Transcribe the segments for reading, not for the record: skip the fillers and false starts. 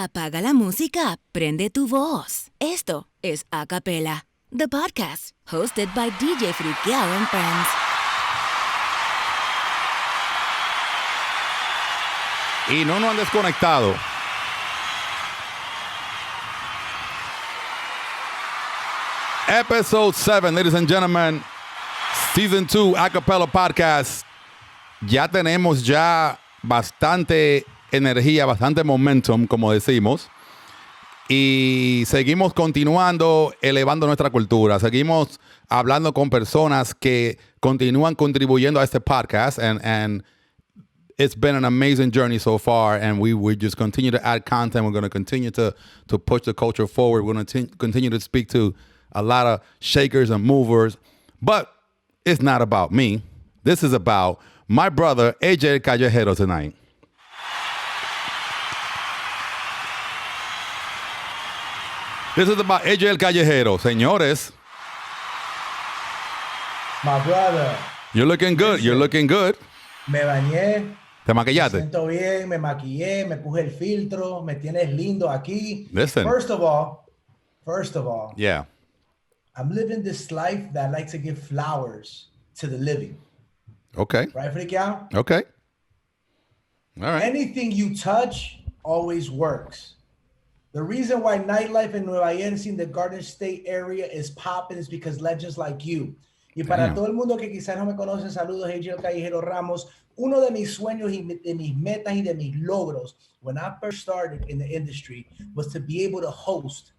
Apaga la música, prende tu voz. Esto es Acapella, the podcast, hosted by DJ FRIKKIAO and friends. Y no nos han desconectado. Episode 7, ladies and gentlemen. Season 2, Acapella Podcast. Ya tenemos bastante energía, bastante momentum, como decimos. Y seguimos continuando, elevando nuestra cultura. Seguimos hablando con personas que continúan contribuyendo a este podcast. And it's been an amazing journey so far. And we just continue to add content. We're going to continue to push the culture forward. We're going to continue to speak to a lot of shakers and movers. But it's not about me. This is about my brother, AJ Kallejero, tonight. This is about AJ Kallejero. Señores. My brother. You're looking good. You're looking good. Me bañé. ¿Te maquillaste? Me siento bien, me maquillé, me puse el filtro, me tienes lindo aquí. Listen. First of all, yeah. I'm living this life that I like to give flowers to the living. Okay. Right, FRIKKIAO? Okay. All right. Anything you touch always works. The reason why nightlife in Nueva York in the Garden State area is popping is because legends like you. Y para todo el mundo que quizás no me conoce, saludos, AJ Kallejero Ramos. Uno de mis sueños y de mis metas y de mis logros when I first started in the industry was to be able to host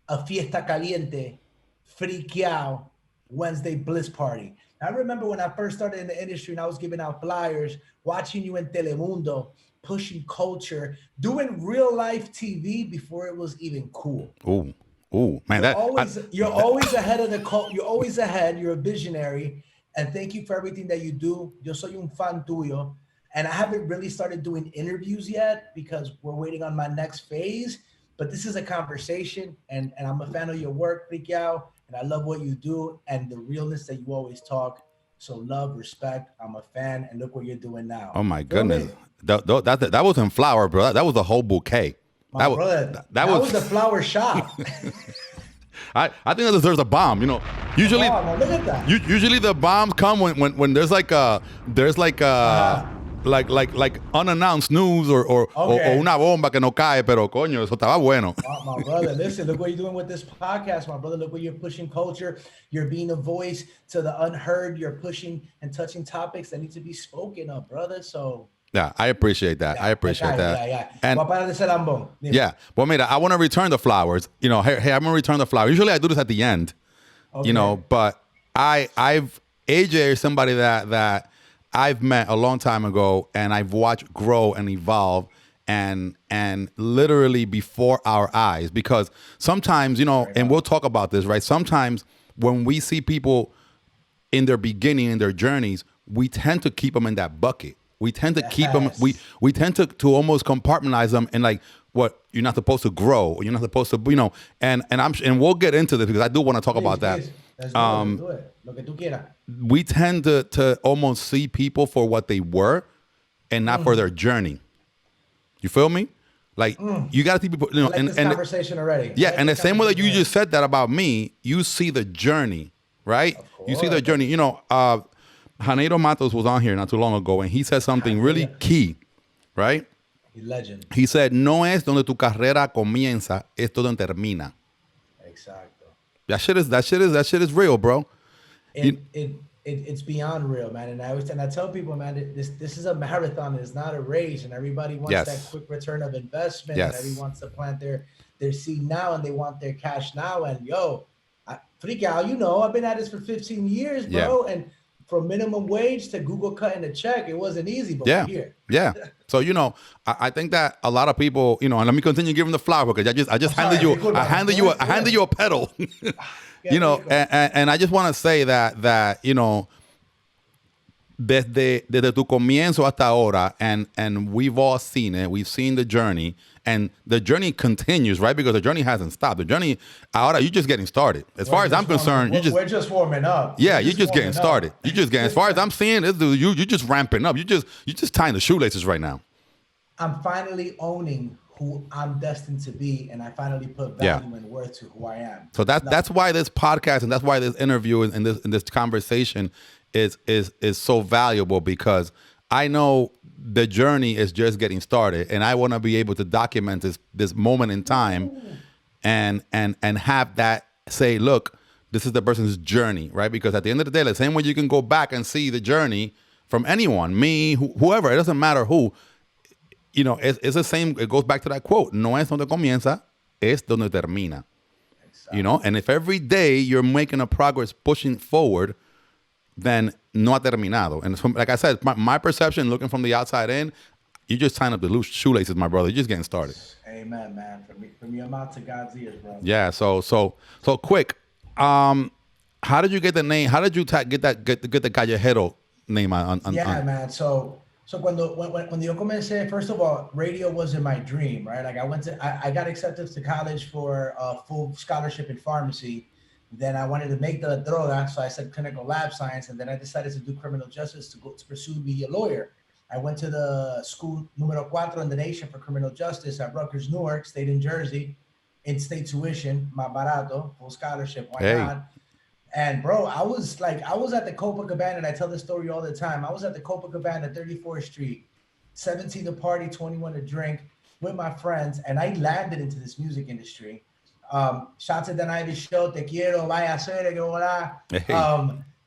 a fiesta caliente, FRIKKIAO Wednesday Bliss Party. I remember when I first started in the industry and I was giving out flyers, watching you in Telemundo, pushing culture, doing real life TV before it was even cool. Ooh, man, you're always ahead of the cult. You're always ahead. You're a visionary, and thank you for everything that you do. Yo soy un fan tuyo, and I haven't really started doing interviews yet because we're waiting on my next phase. But this is a conversation, and I'm a fan of your work, FRIKKIAO, and I love what you do and the realness that you always talk. So love, respect. I'm a fan, and look what you're doing now. Oh my goodness, that wasn't flower, bro. That was the whole bouquet. That was the flower shop. I think that deserves a bomb. You know, usually, look at that. Usually the bombs come when there's like unannounced news or una bomba que no cae, pero coño, eso estaba bueno. My brother, listen, look what you're doing with this podcast, my brother. Look what you're pushing culture. You're being a voice to the unheard. You're pushing and touching topics that need to be spoken of, brother. So. Yeah, I appreciate that. I appreciate that. Yeah. And yeah, well, mira, I want to return the flowers. You know, hey, I'm gonna return the flowers. Usually I do this at the end. Okay. You know, but AJ is somebody that I've met a long time ago, and I've watched grow and evolve, and literally before our eyes. Because sometimes, you know, and we'll talk about this, right? Sometimes when we see people in their beginning, in their journeys, we tend to keep them in that bucket. We tend to keep them. We tend to almost compartmentalize them and like what you're not supposed to grow. You're not supposed to, you know. And we'll get into this because I do want to talk about that. Let's do it. Lo que tú quieras. We tend to almost see people for what they were, and not for their journey. You feel me? Like you got to see people. You know, this conversation already. Yeah, and the same way that you just said that about me, you see the journey, right? You see the journey. You know. Janeiro Matos was on here not too long ago, and he said something really key, right? Legend. He said, "No es donde tu carrera comienza, es donde termina." Exacto. That shit is real, bro. It's beyond real, man. And I tell people, man, this is a marathon. It's not a race, and everybody wants that quick return of investment. Yes. And everyone wants to plant their seed now, and they want their cash now. And FRIKKIAO, you know, I've been at this for 15 years, bro, and from minimum wage to Google cutting a check, it wasn't easy, but we're here. Yeah. So, you know, I think that a lot of people, you know, and let me continue giving the flower because I just handed you a pedal. You know, and I just want to say that, you know, desde tu comienzo hasta ahora, and we've all seen it. We've seen the journey, and the journey continues, right? Because the journey hasn't stopped. The journey, ahora, you're just getting started. As far as I'm concerned, we're just warming up. Yeah, you're just getting started. You're just getting. As far as I'm seeing, you're just ramping up. You're just tying the shoelaces right now. I'm finally owning who I'm destined to be, and I finally put value and worth to who I am. So that's why this podcast and that's why this interview and this conversation is so valuable, because I know the journey is just getting started, and I want to be able to document this moment in time, and have that say, look, this is the person's journey, right? Because at the end of the day, the same way you can go back and see the journey from anyone, me, whoever, it doesn't matter who. You know, it's the same. It goes back to that quote: "No es donde comienza, es donde termina." Exactly. You know, and if every day you're making a progress, pushing forward, then no ha terminado. And so, like I said, my perception, looking from the outside in, you just tying up the loose shoelaces, my brother. You're just getting started. Amen, man. From your mouth to God's ears, bro. Yeah. So quick. How did you get the name? How did you get the Kallejero name on? Man. So when yo comencé, first of all, radio wasn't my dream, right? Like I got accepted to college for a full scholarship in pharmacy. Then I wanted to make the droga, so I said clinical lab science, and then I decided to do criminal justice to pursue be a lawyer. I went to the school numero 4 in the nation for criminal justice at Rutgers, Newark, state in Jersey, in state tuition, más barato, full scholarship, why not? And bro, I was at the Copacabana, and I tell this story all the time. I was at the Copacabana, 34th Street, 17 to party, 21 to drink with my friends, and I landed into this music industry. Shots at the night show, te quiero, vaya a hacer, que hola.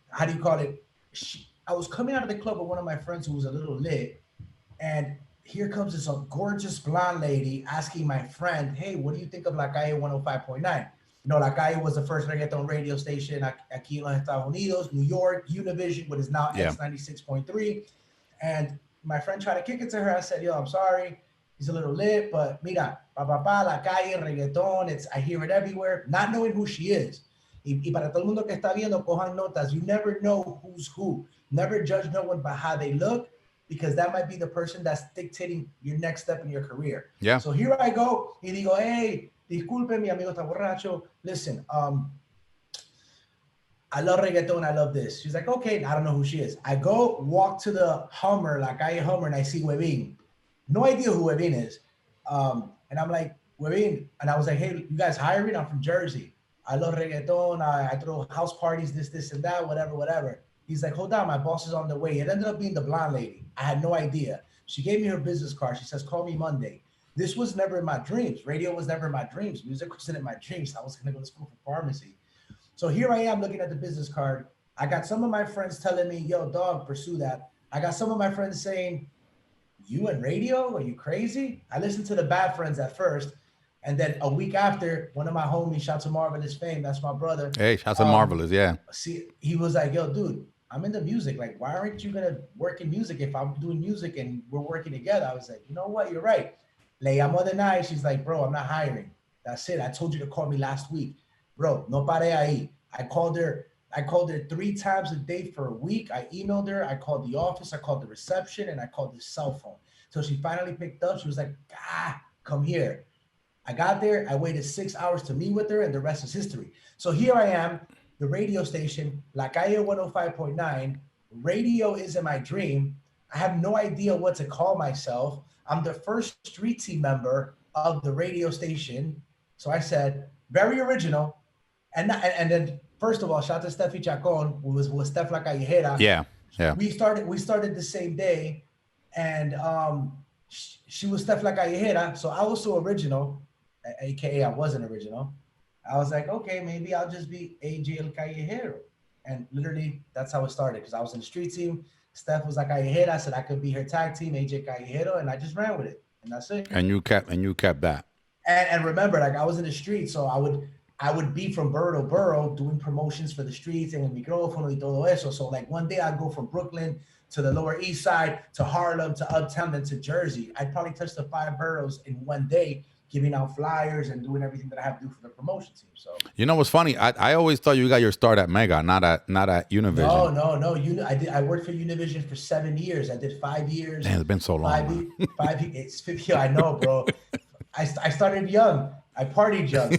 How do you call it? I was coming out of the club with one of my friends who was a little lit, and here comes this gorgeous blonde lady asking my friend, hey, what do you think of La Calle 105.9? You know, La Calle was the first reggaeton radio station aquí en los Estados Unidos, New York, Univision, what is now X96.3. And my friend tried to kick it to her. I said, yo, I'm sorry. He's a little lit, but mira, La Calle, reggaeton, I hear it everywhere, not knowing who she is. Y para todo el mundo que está viendo, cojan notas. You never know who's who. Never judge no one by how they look, because that might be the person that's dictating your next step in your career. Yeah. So here I go. Y digo, hey, disculpe, mi amigo está borracho. Listen, I love reggaeton. I love this. She's like, okay, I don't know who she is. I go walk to the Hummer, La Calle Hummer, and I see Webin. No idea who Webin is. And I'm like, Webin. And I was like, hey, you guys hiring? I'm from Jersey. I love reggaeton. I throw house parties, this, and that, whatever. He's like, hold on, my boss is on the way. It ended up being the blonde lady. I had no idea. She gave me her business card. She says, call me Monday. This was never in my dreams. Radio was never in my dreams. Music wasn't in my dreams. I was going to go to school for pharmacy. So here I am looking at the business card. I got some of my friends telling me, yo, dog, pursue that. I got some of my friends saying, you and radio? Are you crazy? I listened to the bad friends at first. And then a week after, one of my homies, shout to Marvelous Fame, that's my brother. Hey, shout to Marvelous, yeah. See, he was like, yo, dude, I'm in the music. Like, why aren't you going to work in music if I'm doing music and we're working together? I was like, you know what? You're right. Le llamó the night. She's like, bro, I'm not hiring. That's it. I told you to call me last week. Bro, no pare ahí. I called her 3 times a day for a week. I emailed her. I called the office. I called the reception, and I called the cell phone. So she finally picked up. She was like, come here. I got there. I waited 6 hours to meet with her, and the rest is history. So here I am, the radio station, La Calle 105.9. Radio isn't my dream. I have no idea what to call myself. I'm the first street team member of the radio station. So I said, very original. And then, first of all, shout out to Steffi Chacon, who was Steph La Callejera. Yeah. We started the same day, and she was Steph La Callejera. So I was so original, aka I wasn't original. I was like, okay, maybe I'll just be AJ El Kallejero. And literally, that's how it started, because I was in the street team. Steph was like Callejera. I said I could be her tag team, AJ Kallejero, and I just ran with it, and that's it. And you kept that. And remember, like, I was in the street, so I would be from borough to borough doing promotions for the streets and el micrófono y todo eso. So like one day I'd go from Brooklyn to the Lower East Side to Harlem to Uptown then to Jersey. I'd probably touch the 5 boroughs in one day, giving out flyers and doing everything that I have to do for the promotion team. So you know what's funny? I always thought you got your start at Mega, not at Univision. No. I worked for Univision for 7 years. I did 5 years. Man, it's been so long. 5 years. It's 50. I know, bro. I started young. I partied young.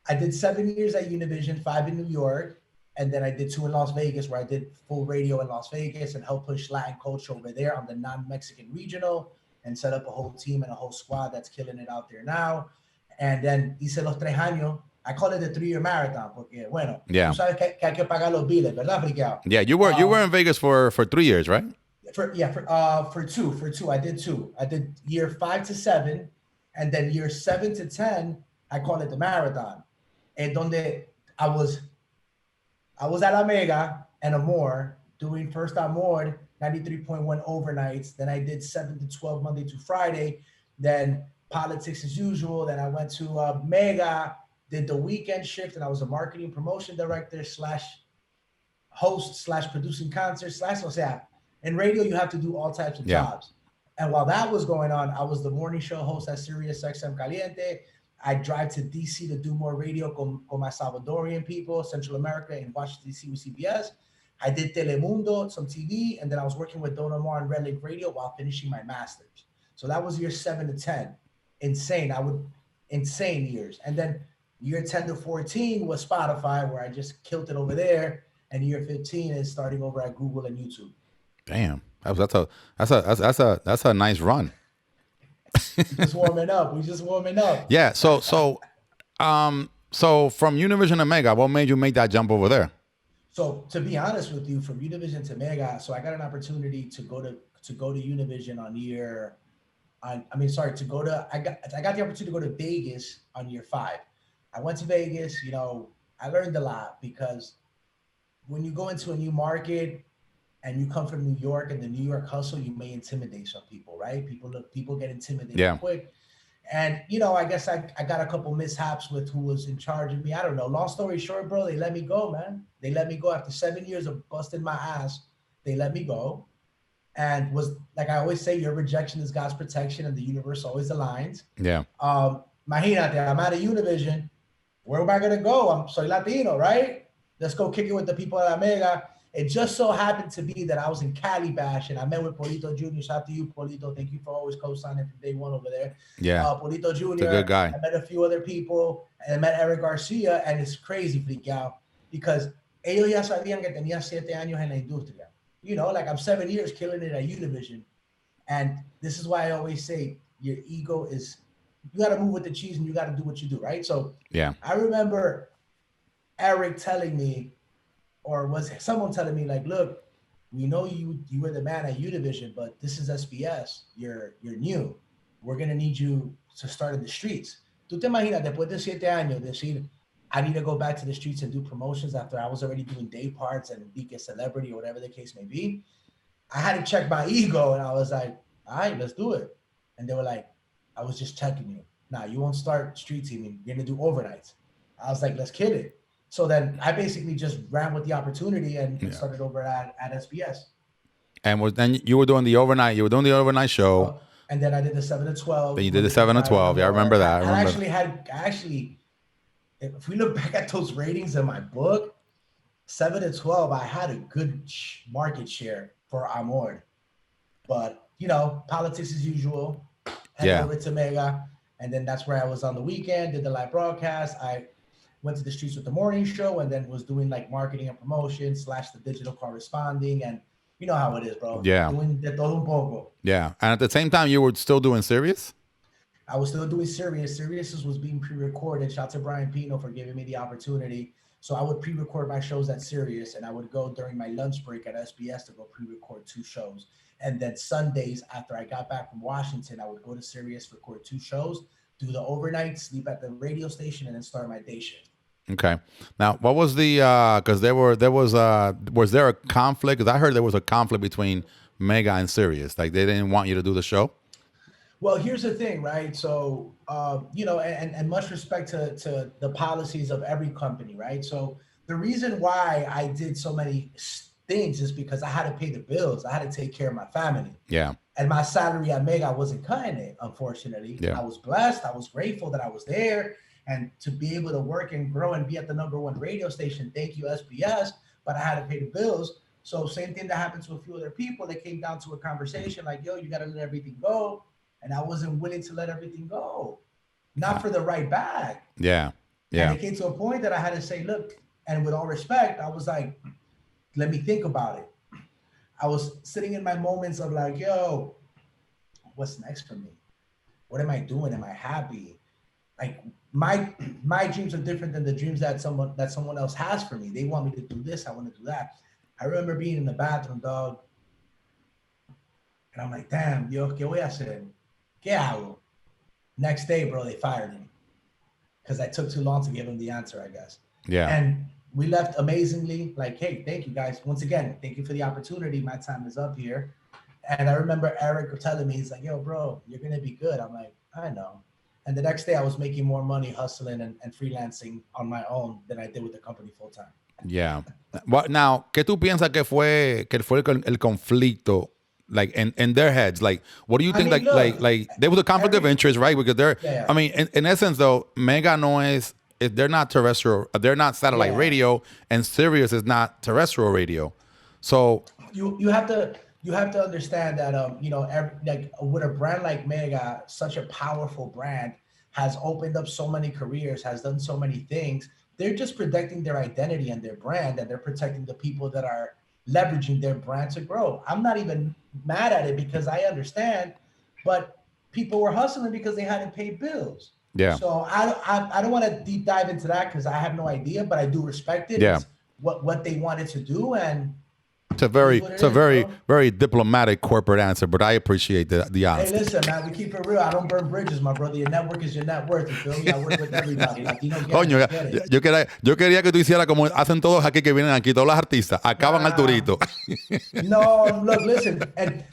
I did 7 years at Univision, 5 in New York, and then I did 2 in Las Vegas, where I did full radio in Las Vegas and helped push Latin culture over there on the non-Mexican regional. and set up a whole team and a whole squad that's killing it out there now. And then hice los 3 años. I call it the 3-year marathon porque, bueno, tú sabes que hay que pagar los biles, ¿verdad, FRIKKIAO? Yeah, you were in Vegas for 3 years, right? For two. I did 2. I did year 5 to 7, and then year 7 to 10, I call it the marathon. And donde I was at La Mega and Amor doing first Amor 93.1 overnights. Then I did 7 to 12 Monday to Friday. Then politics as usual. Then I went to Mega, did the weekend shift, and I was a marketing promotion director / host / producing concerts / o sea, in radio you have to do all types of jobs. And while that was going on, I was the morning show host at Sirius XM Caliente. I drive to DC to do more radio con my Salvadorian people, Central America, in Washington, DC with CBS. I did Telemundo, some TV, and then I was working with Don Omar and Red Lake Radio while finishing my master's. So that was year 7 to 10. Insane years. And then year 10 to 14 was Spotify, where I just killed it over there. And year 15 is starting over at Google and YouTube. Damn, that's a nice run. Just warming up. We just warming up. Yeah. So from Univision to Mega, what made you make that jump over there? So to be honest with you, from Univision to Mega, so I got an opportunity to go to Univision I got the opportunity to go to Vegas on year 5. I went to Vegas. You know, I learned a lot because when you go into a new market and you come from New York and the New York hustle, you may intimidate some people, right? People get intimidated quick. And, you know, I guess I got a couple mishaps with who was in charge of me. I don't know. Long story short, bro, they let me go, man. They let me go after 7 years of busting my ass. They let me go. And was, like I always say, your rejection is God's protection and the universe always aligns. Yeah. Imagínate, I'm out of Univision. Where am I going to go? Soy Latino, right? Let's go kick it with the people at La Mega. It just so happened to be that I was in Cali Bash and I met with Polito Jr. Shout out to you, Polito. Thank you for always co-signing from day one over there. Yeah. Polito Jr. It's a good guy. I met a few other people and I met Eric Garcia, and it's crazy, FRIKKIAO, because ellos ya sabían que tenía 7 años en la industria. You know, like I'm 7 years killing it at Univision. And this is why I always say your ego is, you got to move with the cheese and you got to do what you do, right? So yeah, I remember Eric telling me, or was someone telling me, like, look, we know you were the man at Univision, but this is SBS. You're new. We're going to need you to start in the streets. ¿Tú te imaginas, después de 7 años, decir, I need to go back to the streets and do promotions after I was already doing day parts and be a celebrity or whatever the case may be? I had to check my ego, and I was like, all right, let's do it. And they were like, I was just checking you. Nah, you won't start street teaming. You're going to do overnights. I was like, let's kid it. So then I basically just ran with the opportunity and started over at SBS. And then you were doing the overnight show. And then I did the 7 to 12. Then you did the 7 to 12. Yeah, I remember that. I actually, if we look back at those ratings in my book, 7 to 12, I had a good market share for Amor. But, you know, politics as usual. Headed over to Mega. And then that's where I was on the weekend, did the live broadcast. I went to the streets with the morning show, and then was doing like marketing and promotion / the digital corresponding. And you know how it is, bro. Yeah. Doing de todo un poco. Yeah. And at the same time, you were still doing Sirius? I was still doing Sirius. Sirius was being pre-recorded. Shout out to Brian Pino for giving me the opportunity. So I would pre-record my shows at Sirius, and I would go during my lunch break at SBS to go pre-record 2 shows. And then Sundays, after I got back from Washington, I would go to Sirius, record 2 shows, do the overnight, sleep at the radio station, and then start my day shift. Okay. Now, what was the? Because was there a conflict? Because I heard there was a conflict between Mega and Sirius. Like they didn't want you to do the show. Well, here's the thing, right? So, you know, and much respect to the policies of every company, right? So the reason why I did so many things is because I had to pay the bills. I had to take care of my family. Yeah. And my salary at Mega, I wasn't cutting it, unfortunately. Yeah. I was blessed. I was grateful that I was there. And to be able to work and grow and be at the #1 radio station, thank you, SBS, but I had to pay the bills. So same thing that happened to a few other people. They came down to a conversation like, yo, you got to let everything go. And I wasn't willing to let everything go. Not for the right bag. Yeah. Yeah. And it came to a point that I had to say, look, and with all respect, I was like, let me think about it. I was sitting in my moments of like, yo, what's next for me? What am I doing? Am I happy? Like my dreams are different than the dreams that someone else has for me. They want me to do this. I want to do that. I remember being in the bathroom, dog, and I'm like, damn, yo, ¿qué voy a hacer? ¿Qué hago? Next day, bro, they fired me because I took too long to give them the answer, I guess. Yeah. And we left amazingly. Like, hey, thank you guys. Once again, thank you for the opportunity. My time is up here. And I remember Eric telling me, he's like, yo, bro, you're going to be good. I'm like, I know. And the next day I was making more money hustling and freelancing on my own than I did with the company full time. Yeah. Well, now, ¿qué tú piensas que fue el conflicto? Like in their heads, like what do you think? Like there was a conflict of interest, right? Because they're, I mean, in essence, though, Mega no es, they're not terrestrial, they're not satellite radio, and Sirius is not terrestrial radio. So you have to understand that you know, like with a brand like Mega, such a powerful brand, has opened up so many careers, has done so many things. They're just protecting their identity and their brand, and they're protecting the people that are leveraging their brand to grow. I'm not even mad at it because I understand, but people were hustling because they hadn't paid bills. Yeah. So I don't want to deep dive into that because I have no idea, but I do respect it. Yeah. It's what they wanted to do, and it's a very diplomatic corporate answer, but I appreciate the honesty. Hey, listen, man, we keep it real. I don't burn bridges, my brother. Your network is your net worth. You feel me? I work with everybody. Latino, Coño, yo quería que tú hicieras como hacen todos aquí que vienen aquí, todos los artistas, acaban Arturito. No, look, listen, and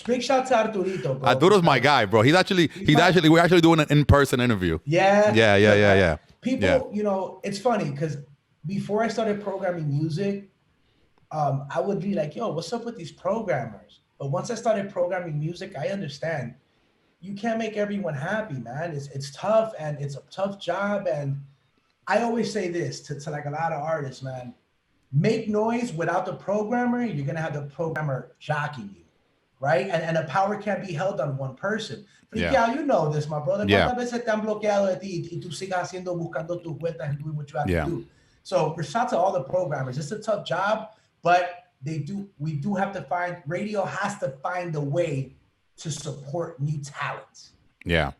big shout to Arturito, bro. Arturo's my guy, bro. We're actually doing an in-person interview. Yeah. People, you know, it's funny because before I started programming music, I would be like, yo, what's up with these programmers? But once I started programming music, I understand you can't make everyone happy, man. It's tough and it's a tough job. And I always say this to like a lot of artists, man, make noise without the programmer. You're going to have the programmer jocking you, right? And the power can't be held on one person. FRIKKIAO, you know this, my brother. ¿Cuántas veces te han bloqueado de ti y tú sigas buscando tus vueltas and doing what you have to do? So shout to all the programmers. It's a tough job. But we do have to radio has to find a way to support new talents. Yeah.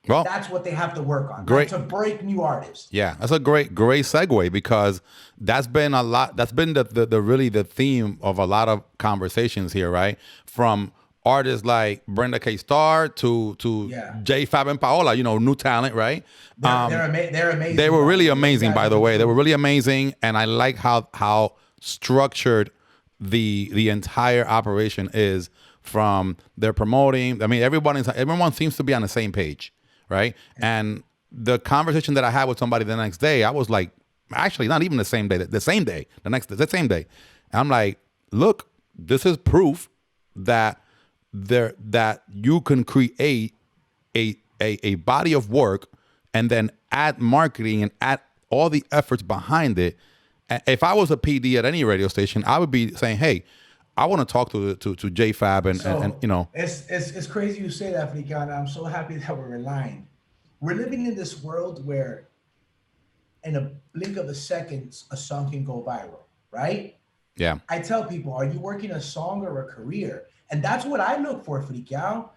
Well, that's what they have to work on. Great. To break new artists. Yeah, that's a great segue because that's been the theme of a lot of conversations here, right? From artists like Brenda K. Starr to J5 and Paola, you know, new talent, right? They're amazing. They were really amazing, by the way. They were really amazing, and I like how structured the entire operation is from their promoting. I mean, everyone seems to be on the same page, right? And the conversation that I had with somebody the next day, I was like, actually not even the same day, the same day. And I'm like, look, this is proof that you can create a body of work and then add marketing and add all the efforts behind it. If I was a PD at any radio station, I would be saying, "Hey, I want to talk to J5 and you know." It's crazy you say that, FRIKKIAO, and I'm so happy that we're aligned. We're living in this world where, in a blink of a second, a song can go viral, right? Yeah. I tell people, are you working a song or a career? And that's what I look for, FRIKKIAO.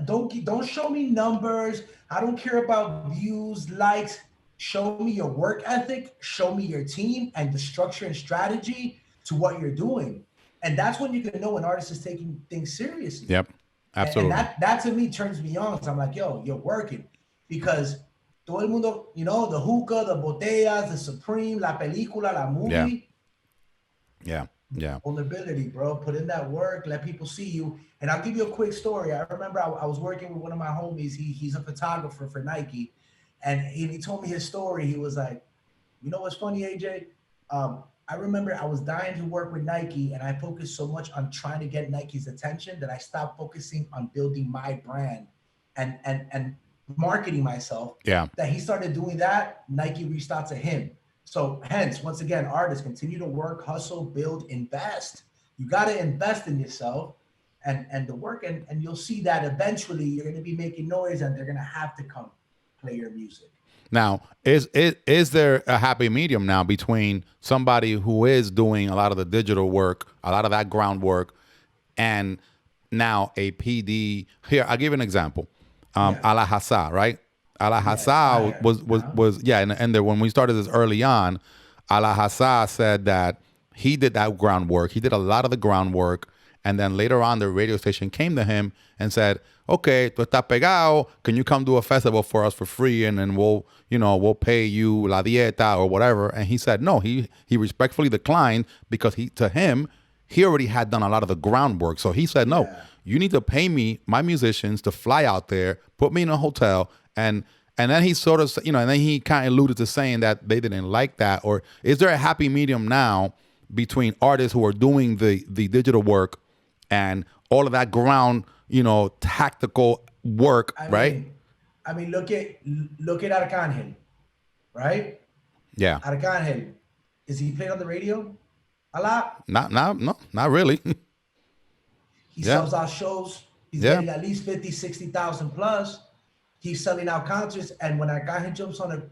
Don't show me numbers. I don't care about views, likes. Show me your work ethic, show me your team and the structure and strategy to what you're doing. And that's when you can know an artist is taking things seriously. Yep, absolutely. And that to me turns me on. So I'm like, yo, you're working. Because todo el mundo, you know, the hookah, the botellas, the Supreme, la película, la movie. Yeah. Vulnerability, bro. Put in that work, let people see you. And I'll give you a quick story. I remember I was working with one of my homies. He's a photographer for Nike. And he told me his story. He was like, you know what's funny, AJ? I remember I was dying to work with Nike, and I focused so much on trying to get Nike's attention that I stopped focusing on building my brand and marketing myself. Yeah. That he started doing that, Nike reached out to him. So hence, once again, artists continue to work, hustle, build, invest. You got to invest in yourself and the work, and you'll see that eventually you're going to be making noise, and they're going to have to come play your music. Now, is there a happy medium now between somebody who is doing a lot of the digital work, a lot of that groundwork, and now a PD. Here, I'll give you an example. Ala Hassa, right? Ala Hassa and then when we started this early on, Ala Hassa said that he did that groundwork. He did a lot of the groundwork. And then later on, the radio station came to him and said, okay, tú estás pegado. Can you come do a festival for us for free? And then we'll pay you la dieta or whatever. And he said, no, he respectfully declined because he already had done a lot of the groundwork. So he said, no, you need to pay me, my musicians, to fly out there, put me in a hotel. And then he sort of, and then he kind of alluded to saying that they didn't like that. Or is there a happy medium now between artists who are doing the digital work and all of that ground, tactical work, right? I mean, look at Arcángel, right? Yeah. Arcángel, is he played on the radio a lot? Not really. He sells out shows. He's getting at least 50, 60,000 plus. He's selling out concerts. And when Arcángel jumps on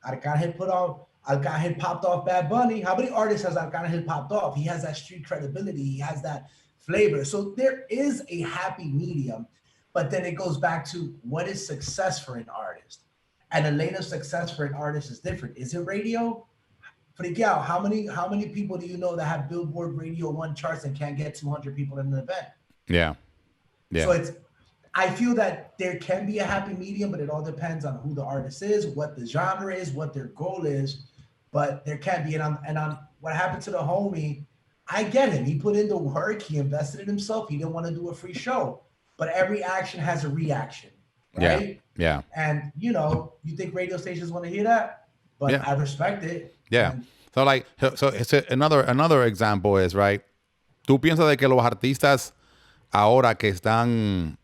Arcángel popped off Bad Bunny. How many artists has Arcángel popped off? He has that street credibility. He has that flavor. So there is a happy medium, but then it goes back to what is success for an artist. And the lane of success for an artist is different. Is it radio? FRIKKIAO, how many people do you know that have Billboard Radio 1 charts and can't get 200 people in an event? Yeah. So I feel that there can be a happy medium, but it all depends on who the artist is, what the genre is, what their goal is. But there can be, and on what happened to the homie, I get him. He put in the work. He invested in himself. He didn't want to do a free show. But every action has a reaction, right? Yeah. And, you think radio stations want to hear that? But I respect it. Yeah. So it's another example is, right? Tú piensas de que los artistas ahora que están,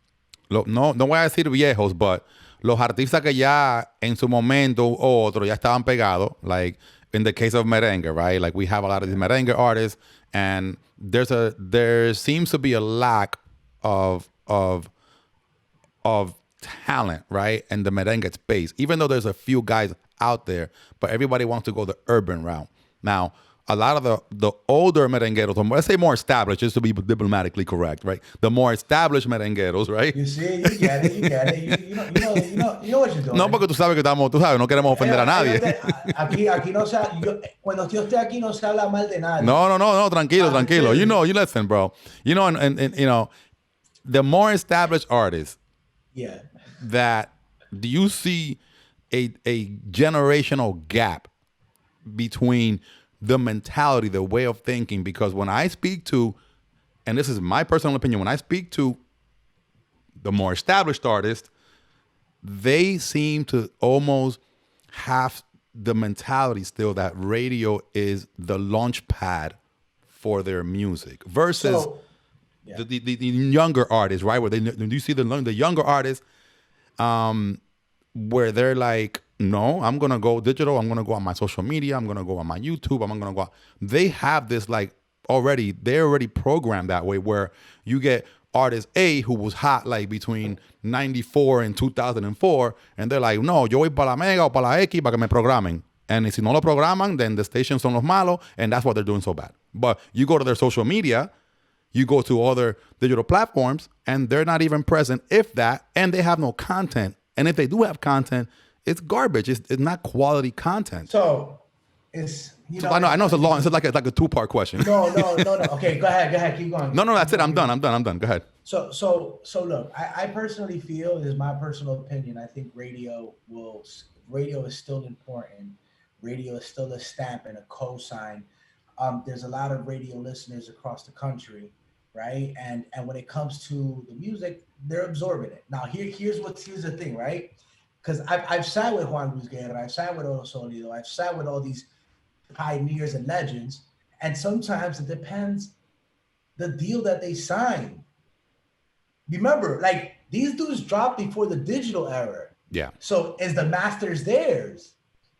no voy a decir viejos, but los artistas que ya en su momento o otro ya estaban pegados, like in the case of merengue, right? Like we have a lot of these merengue artists, and there seems to be a lack of talent, right? In the merengue space, even though there's a few guys out there, but everybody wants to go the urban route. Now, a lot of the older merengueros, let's say more established, just to be diplomatically correct, right? The more established merengueros, right? You see, you get it. You know what you're doing. No, porque tú sabes, no queremos ofender a nadie. Aquí no se, cuando yo esté aquí no se habla mal de nadie. No, tranquilo. You listen, bro. And the more established artists, that do you see a generational gap between the mentality, the way of thinking? Because when I speak to, and this is my personal opinion, when I speak to the more established artists, they seem to almost have the mentality still that radio is the launch pad for their music versus the younger artists, right? Where you see the younger artists, where they're like, no, I'm going to go digital. I'm going to go on my social media. I'm going to go on my YouTube. I'm going to go out. They have this they're already programmed that way, where you get artist A who was hot like between 94 and 2004. And they're like, no, yo voy para la Mega o para la X para que me programen. And si no lo programan, then the stations son los malos. And that's why they're doing so bad. But you go to their social media, you go to other digital platforms, and they're not even present, if that, and they have no content. And if they do have content, it's garbage. It's not quality content. So it's I know it's a long. It's like a 2-part question. No. Okay, go ahead. Keep going. No, that's it. I'm done. Go ahead. So look, I personally feel, this is my personal opinion, I think radio is still important. Radio is still a stamp and a cosign. There's a lot of radio listeners across the country, right? And when it comes to the music, they're absorbing it. Now here's the thing, right? Because I've sat with Juan Luis Guerra, I've sat with Oro Solido, I've sat with all these pioneers and legends, and sometimes it depends the deal that they sign. Remember, like, these dudes dropped before the digital era. Yeah. So is the masters theirs?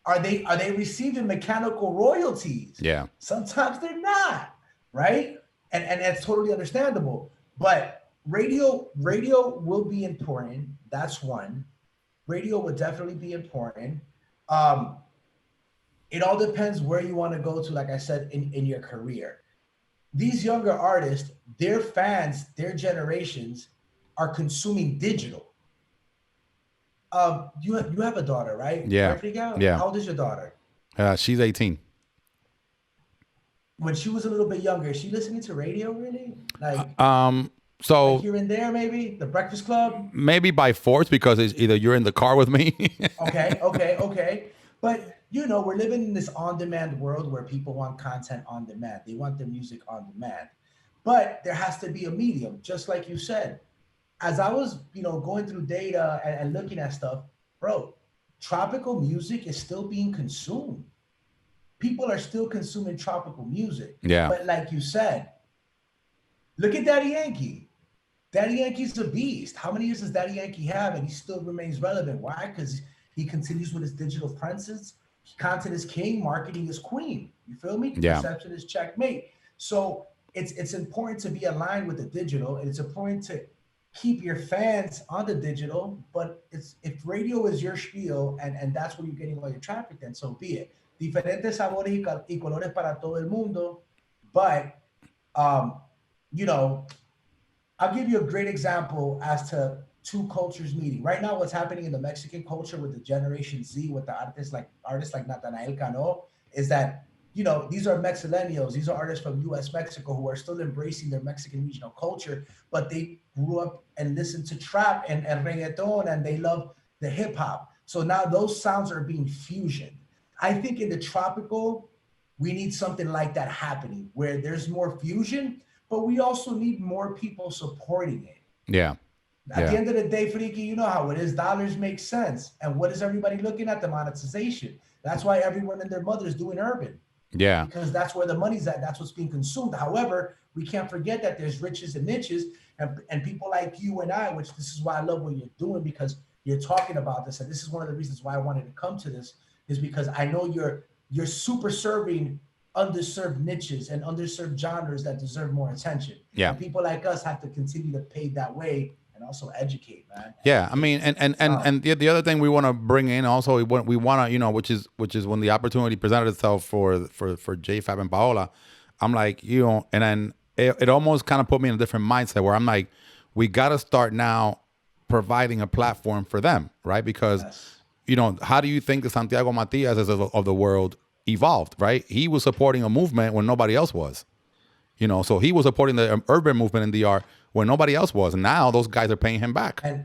Are they receiving mechanical royalties? Yeah. Sometimes they're not, right? And that's totally understandable. But radio will be important. That's one. Radio would definitely be important. It all depends where you want to go to, like I said, in your career. these younger artists, their fans, their generations are consuming digital. You have a daughter, right? Yeah. Right, FRIKKIAO? Yeah. How old is your daughter? She's 18. When she was a little bit younger, is she listening to radio really? Like So here and there, maybe the Breakfast Club. maybe by force because it's either you're in the car with me. Okay. But we're living in this on-demand world where people want content on demand. They want their music on demand. But there has to be a medium, just like you said. As I was, going through data and looking at stuff, bro, tropical music is still being consumed. People are still consuming tropical music. Yeah. But like you said, look at Daddy Yankee. Daddy Yankee's a beast. How many years does Daddy Yankee have? And he still remains relevant. Why? Because he continues with his digital princes. Content is king, marketing is queen. You feel me? Yeah. Perception is checkmate. So it's important to be aligned with the digital, and it's important to keep your fans on the digital. But if radio is your spiel and that's where you're getting all your traffic, then so be it. Diferentes sabores y colores para todo el mundo. But I'll give you a great example as to two cultures meeting. Right now, what's happening in the Mexican culture with the Generation Z, with the artists like Natanael Cano, is that, these are Mexillennials. These are artists from U.S. Mexico who are still embracing their Mexican regional culture, but they grew up and listened to trap and reggaeton, and they love the hip hop. So now those sounds are being fusioned. I think in the tropical, we need something like that happening where there's more fusion, but we also need more people supporting it. Yeah. At the end of the day, Friki, you know how it is. Dollars make sense. And what is everybody looking at? The monetization. That's why everyone and their mother is doing urban. Yeah. Because that's where the money's at. That's what's being consumed. However, we can't forget that there's riches and niches, and people like you and I, which this is why I love what you're doing, because you're talking about this. And this is one of the reasons why I wanted to come to this, is because I know you're super serving underserved niches and underserved genres that deserve more attention. Yeah. And people like us have to continue to pave that way and also educate, man. Yeah, I mean, and the other thing we want to bring in also, we want to, which is when the opportunity presented itself for JFab and Paola, I'm like, and then it almost kind of put me in a different mindset where I'm like, we got to start now providing a platform for them, right? Because, how do you think the Santiago Matias of the world evolved, right? He was supporting a movement when nobody else was, so he was supporting the urban movement in DR when nobody else was. And now those guys are paying him back. And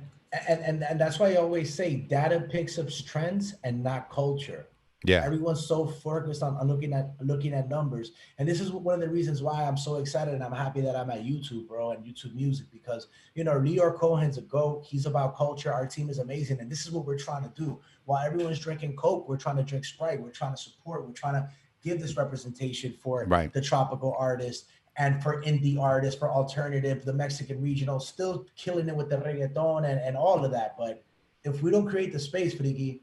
that's why I always say data picks up trends and not culture. Yeah. Everyone's so focused on looking at numbers. And this is one of the reasons why I'm so excited and I'm happy that I'm at YouTube, bro, and YouTube Music, because, Leor Cohen's a GOAT. He's about culture. Our team is amazing. And this is what we're trying to do. While everyone's drinking Coke, we're trying to drink Sprite. We're trying to support. We're trying to give this representation for the tropical artists and for indie artists, for alternative, the Mexican regional, still killing it with the reggaeton and all of that. But if we don't create the space, FRIKKIAO,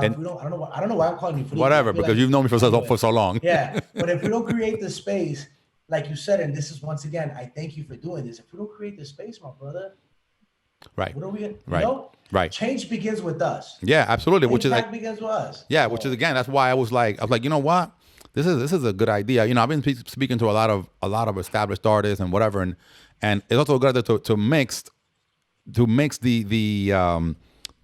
if we don't, I don't know why I'm calling you FRIKKIAO. Whatever, because you've known me for so long. Yeah, but if we don't create the space, like you said, and this is once again, I thank you for doing this. If we don't create the space, my brother, right? What are we? Right. Change begins with us. Yeah, absolutely. Which is like, begins with us. Yeah, which is again, that's why I was like, you know what? This is a good idea. I've been speaking to a lot of established artists and whatever, and it's also good to mix the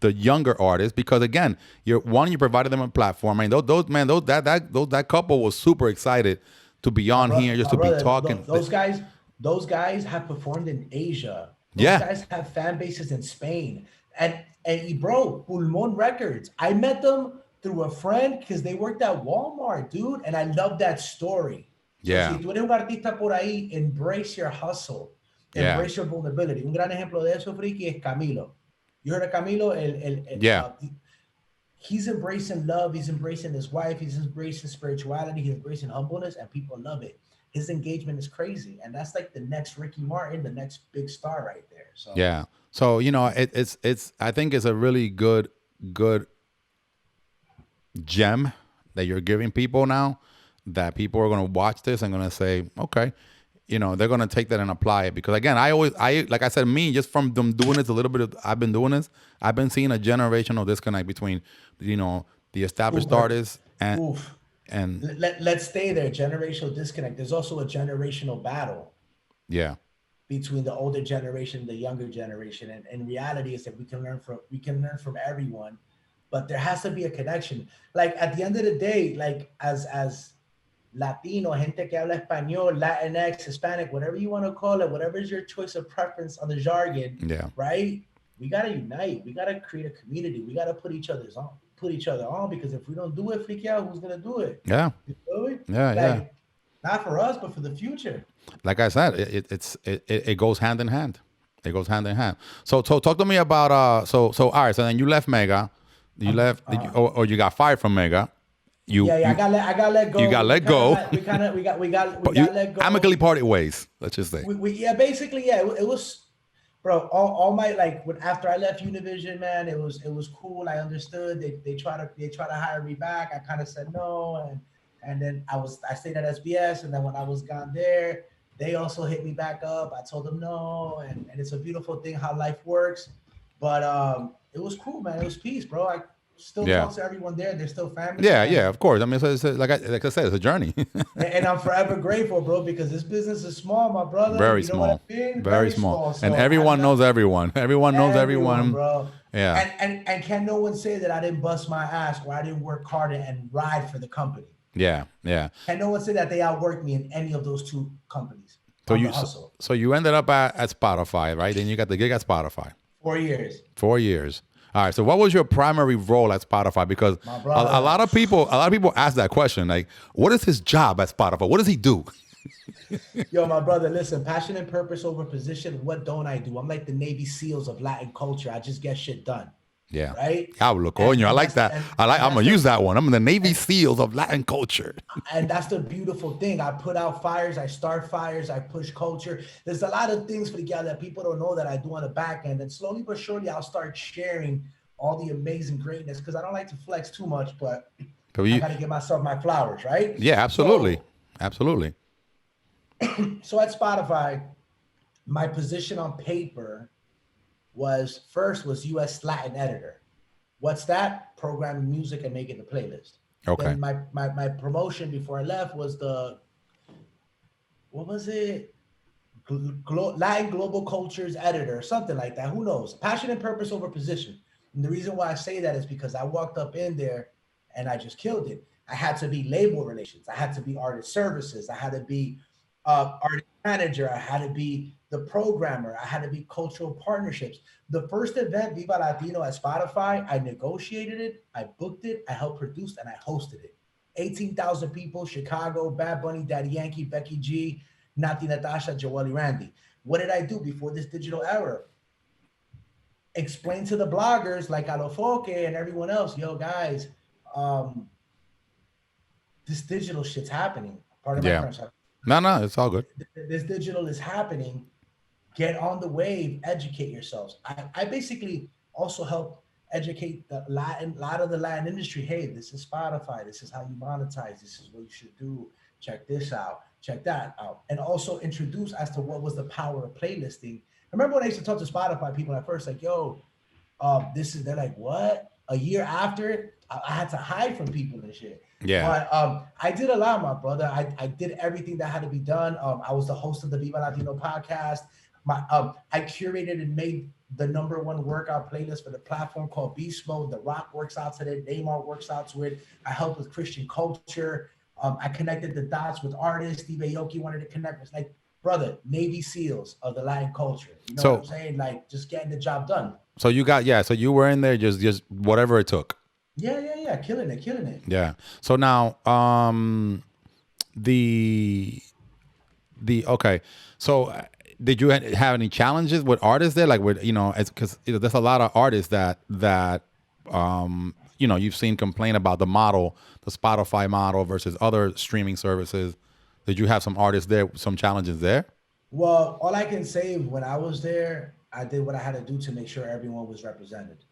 younger artists, because again, you provided them a platform. I mean, that couple was super excited to be on here, just to be talking. Those guys have performed in Asia. Those guys have fan bases in Spain, and bro, Pulmon Records. I met them through a friend because they worked at Walmart, dude. And I love that story. Yeah. So, si tú eres un artista por ahí, embrace your hustle. Embrace your vulnerability. Un gran ejemplo de eso, Friki, es Camilo. You heard of Camilo? He's embracing love. He's embracing his wife. He's embracing spirituality. He's embracing humbleness, and people love it. His engagement is crazy. And that's like the next Ricky Martin, the next big star right there. So yeah. So, it's I think it's a really good gem that you're giving people now, that people are going to watch this and going to say, okay, they're going to take that and apply it. Because again, I like I said, just from them doing this a little bit, I've been doing this, I've been seeing a generational disconnect between, the established artists and And let's stay there. Generational disconnect. There's also a generational battle. Yeah. Between the older generation and the younger generation, and reality is that we can learn from everyone, but there has to be a connection. Like at the end of the day, like as Latino, gente que habla español, Latinx, Hispanic, whatever you want to call it, whatever is your choice of preference on the jargon, right? We gotta unite. We gotta create a community. We gotta put each other on, because if we don't do it, FRIKKIAO, who's gonna do it? Yeah. You feel me? Yeah. Not for us, but for the future. Like I said, it goes hand in hand. It goes hand in hand. So talk to me about all right. So then you left Mega. You left, or you got fired from Mega. I got let go. You got let go. We got let go. Amicably parted ways. Let's just say. It was, bro. All my after I left Univision, man, it was cool. I understood. They try to hire me back. I kind of said no, and then I stayed at SBS, and then when I was gone there, they also hit me back up. I told them no, and it's a beautiful thing how life works. But it was cool, man. It was peace, bro. I still talk to everyone there. They're still family. Yeah, of course. I mean, it's like I said, it's a journey. and I'm forever grateful, bro, because this business is small, my brother. Very you know small. What I mean? Very small. So and everyone knows everyone. Everyone knows everyone. Bro. Yeah. And can no one say that I didn't bust my ass or I didn't work hard and ride for the company? Yeah. Can no one say that they outworked me in any of those two companies? So you ended up at Spotify, right? Then you got the gig at Spotify. 4 years. 4 years. All right. So what was your primary role at Spotify? Because a lot of people ask that question. Like, what is his job at Spotify? What does he do? Yo, my brother, listen, passion and purpose over position. What don't I do? I'm like the Navy SEALs of Latin culture. I just get shit done. Yeah. Right? Hablo, coño. I like that. I'm going to use that one. I'm the Navy SEALs of Latin culture. And that's the beautiful thing. I put out fires. I start fires. I push culture. There's a lot of things, FRIKKIAO, that people don't know that I do on the back end. And slowly but surely, I'll start sharing all the amazing greatness, because I don't like to flex too much, but I got to give myself my flowers, right? Yeah, absolutely. Absolutely. So at Spotify, my position on paper was US Latin editor. What's that? Programming music and making the playlist. Okay. Then my promotion before I left was Latin Global Culture's editor, something like that. Who knows? Passion and purpose over position. And the reason why I say that is because I walked up in there and I just killed it. I had to be label relations. I had to be artist services. I had to be artist manager. I had to be the programmer. I had to be cultural partnerships. The first event, Viva Latino at Spotify, I negotiated it, I booked it, I helped produce, and I hosted it. 18,000 people, Chicago, Bad Bunny, Daddy Yankee, Becky G, Nati Natasha, Joelle Randy. What did I do before this digital era? Explain to the bloggers like Alofoque and everyone else, yo guys, this digital shit's happening. Part of my current. No, it's all good. This digital is happening. Get on the wave, educate yourselves. I basically also help educate a lot of the Latin industry. Hey, this is Spotify. This is how you monetize. This is what you should do. Check this out. Check that out. And also introduce as to what was the power of playlisting. I remember when I used to talk to Spotify people at first, like, yo, they're like, what? A year after, I had to hide from people and shit. Yeah. But I did a lot, my brother. I did everything that had to be done. I was the host of the Viva Latino podcast. I curated and made the #1 workout playlist for the platform called Beast Mode. The Rock works out to it. Neymar works out to it. I helped with Christian culture. I connected the dots with artists. Steve Aoki wanted to connect with, like, brother, Navy SEALs of the Latin culture. You know what I'm saying? Like, just getting the job done. So you you were in there just whatever it took. Yeah. Killing it. Yeah. So now, okay. So did you have any challenges with artists there? Like with, because there's a lot of artists that you've seen complain about the model, the Spotify model versus other streaming services. Did you have some artists there, some challenges there? Well, all I can say, when I was there, I did what I had to do to make sure everyone was represented.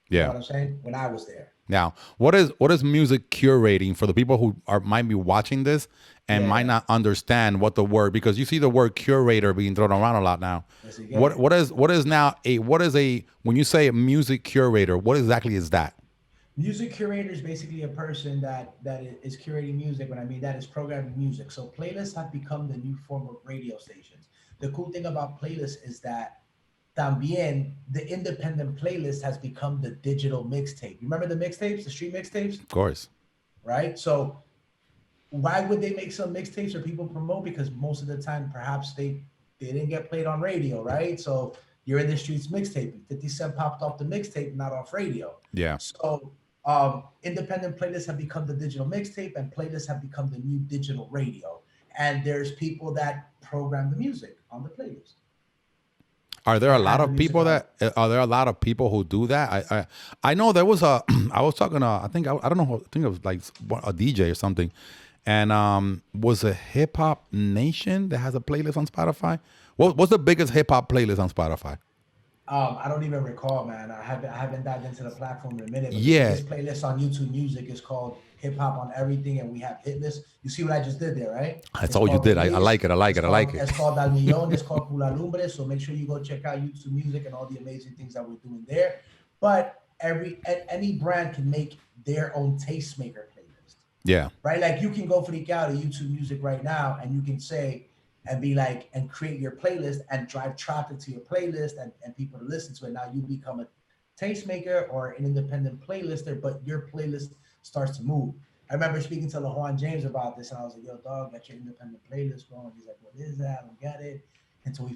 You know what I'm saying? When I was there. Now, what is music curating for the people who might be watching this and might not understand what the word, because you see the word curator being thrown around a lot now. Yes, what is when you say a music curator, what exactly is that? Music curator is basically a person that is curating music. When I mean that is programming music. So playlists have become the new form of radio stations. The cool thing about playlists is that también the independent playlist has become the digital mixtape. You remember the mixtapes, the street mixtapes, Of course. right? So why would they make some mixtapes or people promote? Because most of the time, perhaps they didn't get played on radio, right? So you're in the streets mixtape. 50 Cent popped off the mixtape, not off radio. Yeah. So independent playlists have become the digital mixtape, and playlists have become the new digital radio. And there's people that program the music on the playlist. Are there a lot the of music people on. are there a lot of people who do that? I know there was a I was talking to I don't know, I think it was like a DJ or something, and was a Hip Hop Nation that has a playlist on Spotify. What's the biggest hip hop playlist on Spotify? I don't even recall, man. I haven't dived into the platform in a minute, but the Yeah, biggest playlist on YouTube Music is called Hip Hop on Everything, and we have hit lists. You see what I just did there, right? that's It's all you called did. I Release. like it. I like it. I like It's it. called Al Millón. It's called Pula Lumbre. So make sure you go check out YouTube Music and all the amazing things that we're doing there. But any brand can make their own tastemaker playlist, Yeah, right? Like you can go freak out to YouTube Music right now, and you can say and be like and create your playlist and drive traffic to your playlist and people to listen to it. Now you become a tastemaker or an independent playlister, but your playlist starts to move. I remember speaking to LaJuan James about this, and I was like, "Yo, dog, got your independent playlist going?" He's like, "What is that? I don't get it." Until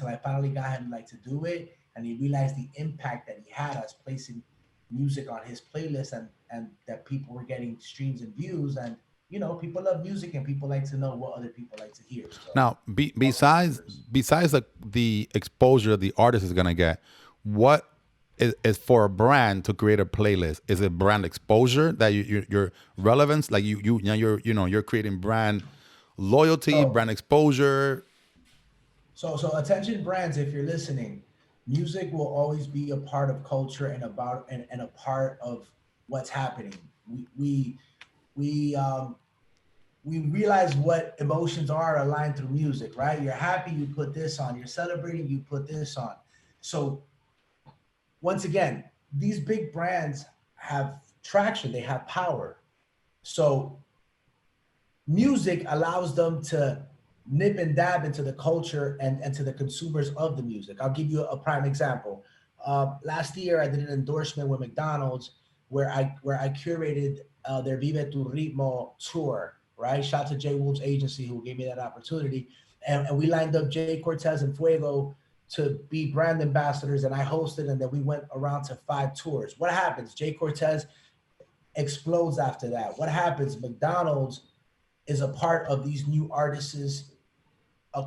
I finally got him like to do it, and he realized the impact that he had us placing music on his playlist, and that people were getting streams and views, and people love music, and people like to know what other people like to hear. So now, besides the exposure the artist is gonna get, what is for a brand to create a playlist? Is it brand exposure that your relevance, like you're creating brand loyalty, so brand exposure? so attention brands, if you're listening, music will always be a part of culture and a part of what's happening. We we um we realize what emotions are aligned through music, right? You're happy, you put this on. You're celebrating, you put this on. So once again, these big brands have traction, they have power. So music allows them to nip and dab into the culture and to the consumers of the music. I'll give you a prime example. Last year, I did an endorsement with McDonald's where I curated their Vive Tu Ritmo tour. Right, shout to Jay Wolf's agency who gave me that opportunity, and we lined up Jay Cortez and Fuego to be brand ambassadors, and I hosted, and then we went around to 5 tours. What happens? Jay Cortez explodes after that. What happens? McDonald's is a part of these new artists'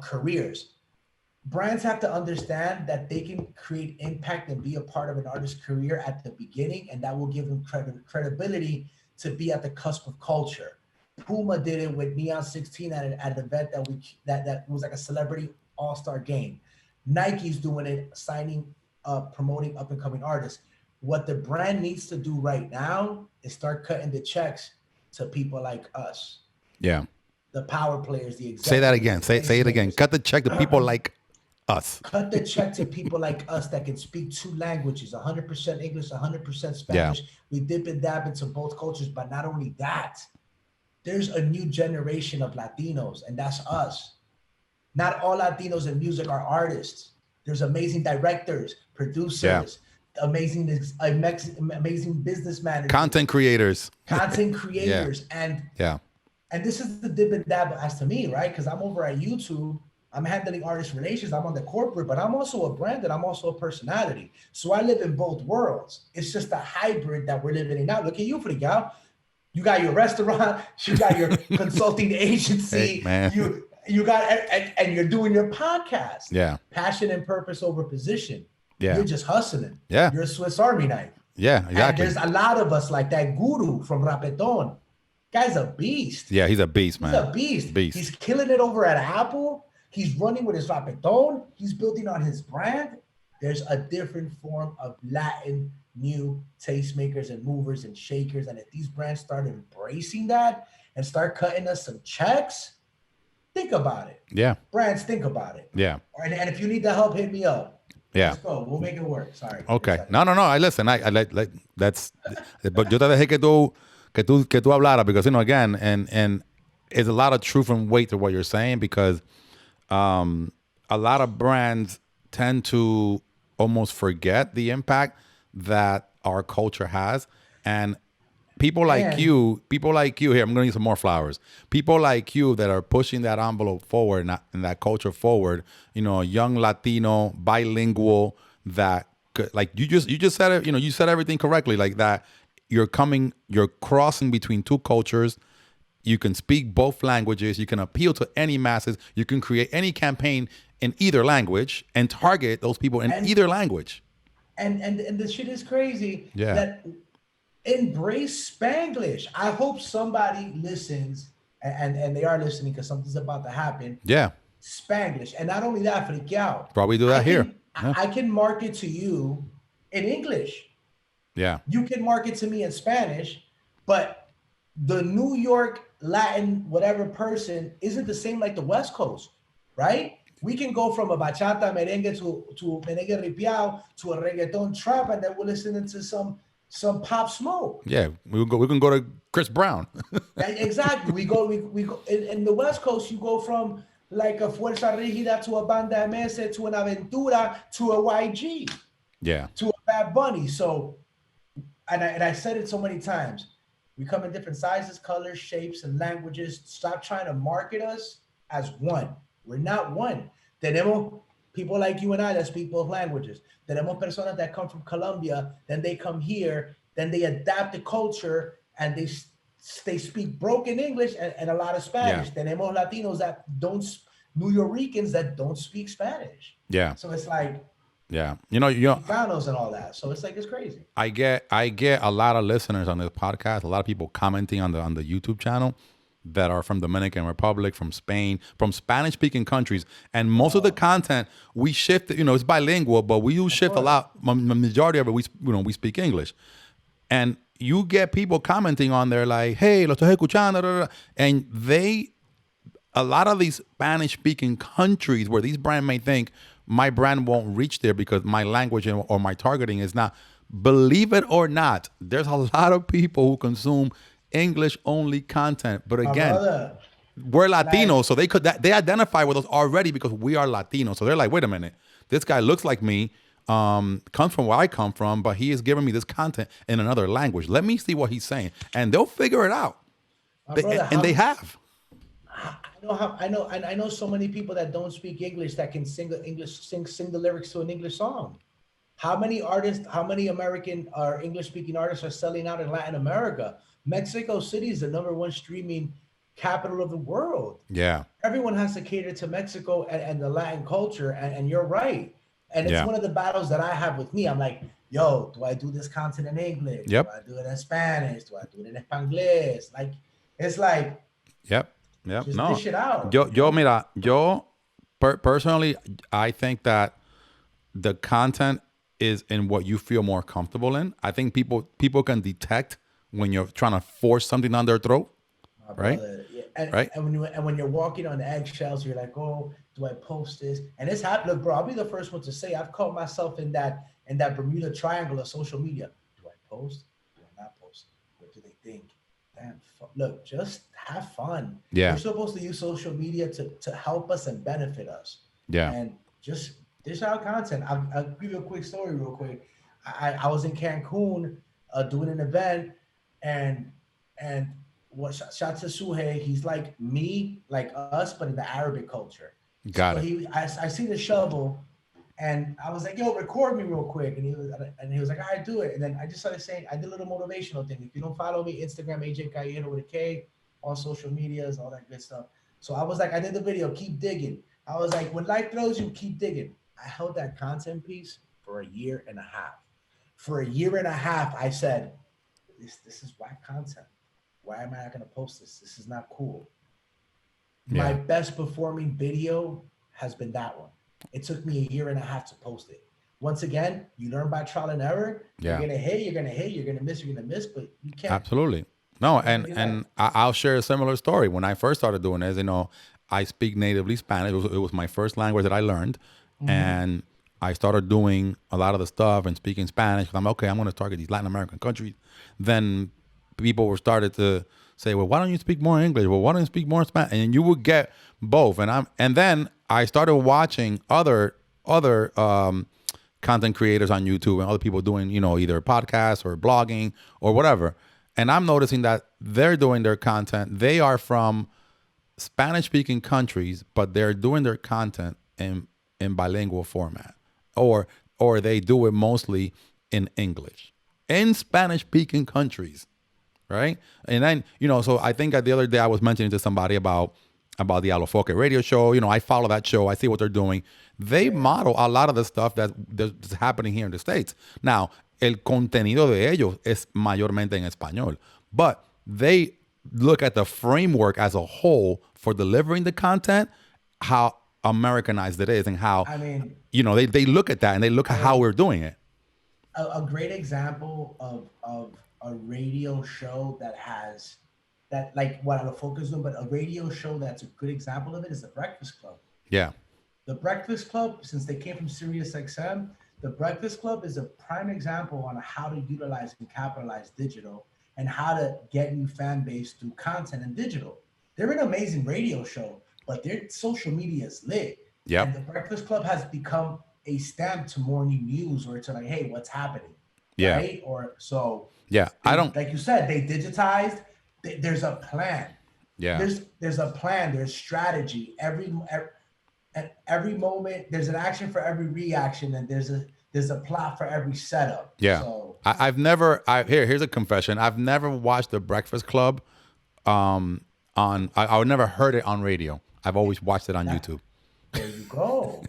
careers. Brands have to understand that they can create impact and be a part of an artist's career at the beginning, and that will give them credibility to be at the cusp of culture. Puma did it with Neon 16 at an event that was like a celebrity all-star game. Nike's doing it, signing promoting up and coming artists. What the brand needs to do right now is start cutting the checks to people like us, Yeah. the power players, the Say that executives, again. the Say it again. tastemakers. Cut the check to people like us. Cut the check to people like us that can speak 2 languages, 100% English, 100% Yeah. Spanish. We dip and dab into both cultures, but not only that, there's a new generation of Latinos, and that's us. Not all Latinos in music are artists. There's amazing directors, producers, amazing business managers, content Yeah. creators, Yeah. and this is the dip and dab as to me, right? Because I'm over at YouTube. I'm handling artist relations. I'm on the corporate, but I'm also a brand and I'm also a personality. So I live in both worlds. It's just a hybrid that we're living in now. Look at you, FRIKKIAO. You got your restaurant. You got your consulting agency. Hey, man. You got and you're doing your podcast. Yeah. Passion and purpose over position. Yeah. You're just hustling. Yeah. You're a Swiss Army knife. Yeah, And exactly. there's a lot of us like that guru from Rapeton. Guy's a beast. Yeah, he's a beast, man. He's a beast. Beast. He's killing it over at Apple. He's running with his Rapeton. He's building on his brand. There's a different form of Latin new tastemakers and movers and shakers. And if these brands start embracing that and start cutting us some checks, think about it. Yeah. Brands, think about it. Yeah. And if you need the help, hit me up. Yeah. Let's go. We'll make it work. Sorry. Okay. No. I listen. I like that's. But yo te dejé que tú hablara because again, and it's a lot of truth and weight to what you're saying because a lot of brands tend to almost forget the impact that our culture has, and people like you here, I'm going to need some more flowers. People like you that are pushing that envelope forward and that culture forward, young Latino, bilingual, that like you just said it, you said everything correctly, like that you're crossing between two cultures. You can speak both languages. You can appeal to any masses. You can create any campaign in either language and target those people in either language. And the shit is crazy. Yeah. That embrace Spanglish. I hope somebody listens, and they are listening because something's about to happen. Yeah. Spanglish. And not only that, FRIKKIAO. Probably do that here. Yeah. I can market to you in English. Yeah. You can market to me in Spanish, but the New York Latin whatever person isn't the same like the West Coast, right? We can go from a bachata merengue to merengue ripiao to a reggaeton trap, and then we're listening to some Pop Smoke. Yeah, we can go to Chris Brown. Exactly. We go in the West Coast. You go from like a Fuerza Rígida to a Banda MS to an Aventura to a YG. Yeah. To a Bad Bunny. So, and I said it so many times. We come in different sizes, colors, shapes, and languages. Stop trying to market us as one. We're not one. Tenemos people like you and I that speak both languages. Tenemos personas that come from Colombia, then they come here, then they adapt the culture, and they speak broken English and a lot of Spanish. Yeah. Tenemos Latinos that New Yorkers that don't speak Spanish. Yeah. So it's like, yeah, Mexicanos and all that. So it's like, it's crazy. I get a lot of listeners on this podcast, a lot of people commenting on the YouTube channel that are from Dominican Republic, from Spain, from Spanish-speaking countries, and most of the content we shift. It's bilingual, but we do shift a lot. The majority of it, we speak English, and you get people commenting on there like, "Hey, lo estoy escuchando," and a lot of these Spanish-speaking countries where these brands may think my brand won't reach there because my language or my targeting is not. Believe it or not, there's a lot of people who consume English-only content. But again, we're Latinos, so they identify with us already because we are Latinos. So they're like, wait a minute, this guy looks like me, comes from where I come from, but he is giving me this content in another language. Let me see what he's saying, and they'll figure it out. They have. I know so many people that don't speak English that can sing the lyrics to an English song. How many American or English-speaking artists are selling out in Latin America? Mexico City is the #1 streaming capital of the world. Yeah. Everyone has to cater to Mexico and the Latin culture, and you're right. And it's one of the battles that I have with me. I'm like, yo, do I do this content in English? Yep. Do I do it in Spanish? Do I do it in Spanglish? Like, it's like, Yep. just dish it out. Yo, personally, I think that the content is in what you feel more comfortable in. I think people can detect when you're trying to force something down their throat, right? Yeah. Right. And when you're walking on eggshells, you're like, oh, do I post this? And it's happened. Look, bro, I'll be the first one to say I've caught myself in that Bermuda Triangle of social media. Do I post? Do I not post? What do they think? Damn. Look, just have fun. Yeah. We're supposed to use social media to help us and benefit us. Yeah. And just dish out content. I'll give you a quick story real quick. I was in Cancun doing an event, and what shout to Suhe, he's like me, like us, but in the Arabic culture. Got it. I see the shovel, and I was like, yo, record me real quick. And he was like, all right, do it. And then I just started saying, I did a little motivational thing. If you don't follow me, Instagram, AJ Kallejero with a K, all social medias, all that good stuff. So I was like, I did the video, keep digging. I was like, when life throws you, keep digging. I held that content piece for 1.5 years. For 1.5 years, I said, this is whack content. Why am I not going to post this? This is not cool. Yeah. My best performing video has been that one. It took me 1.5 years to post it. Once again, you learn by trial and error. Yeah. You're going to hit, you're going to hit, you're going to miss, but you can't. Absolutely. No, and I'll share a similar story. When I first started doing this, I speak natively Spanish. It was my first language that I learned. Mm-hmm. And I started doing a lot of the stuff and speaking Spanish. I'm okay. I'm going to target these Latin American countries. Then people were started to say, well, why don't you speak more English? Well, why don't you speak more Spanish? And you would get both. And then I started watching other content creators on YouTube and other people doing, either podcasts or blogging or whatever. And I'm noticing that they're doing their content. They are from Spanish-speaking countries, but they're doing their content in bilingual format, or they do it mostly in English in Spanish-speaking countries, right? And then so I think the other day I was mentioning to somebody about the Alofoque radio show. I follow that show. I see what they're doing. They model a lot of the stuff that's happening here in the States. Now, el contenido de ellos es mayormente en español, but they look at the framework as a whole for delivering the content, how Americanized it is, and how they look at that and they look at how we're doing it. A great example of a radio show that like what Alofoque is doing, but a radio show that's a good example of it is The Breakfast Club. Yeah. The Breakfast Club, since they came from Sirius XM, The Breakfast Club is a prime example on how to utilize and capitalize digital and how to get new fan base through content and digital. They're an amazing radio show, but their social media is lit. Yeah. And The Breakfast Club has become a stamp to morning news, or to like, hey, what's happening? Yeah. Right? Or so. Yeah. Like you said, they digitized. There's a plan. Yeah. There's a plan. There's strategy. At every moment, there's an action for every reaction, and there's a plot for every setup. Yeah. So here's a confession. I've never watched The Breakfast Club I would never heard it on radio. I've always watched it on YouTube. There you go.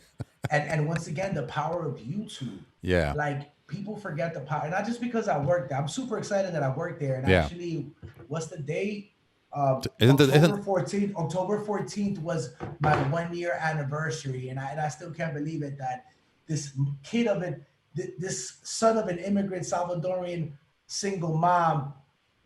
and once again, the power of YouTube. Yeah. Like, people forget the power. Not just because I work there. I'm super excited that I work there. And actually, what's the date? October 14th was my 1-year anniversary. And I still can't believe it that this this son of an immigrant Salvadorian single mom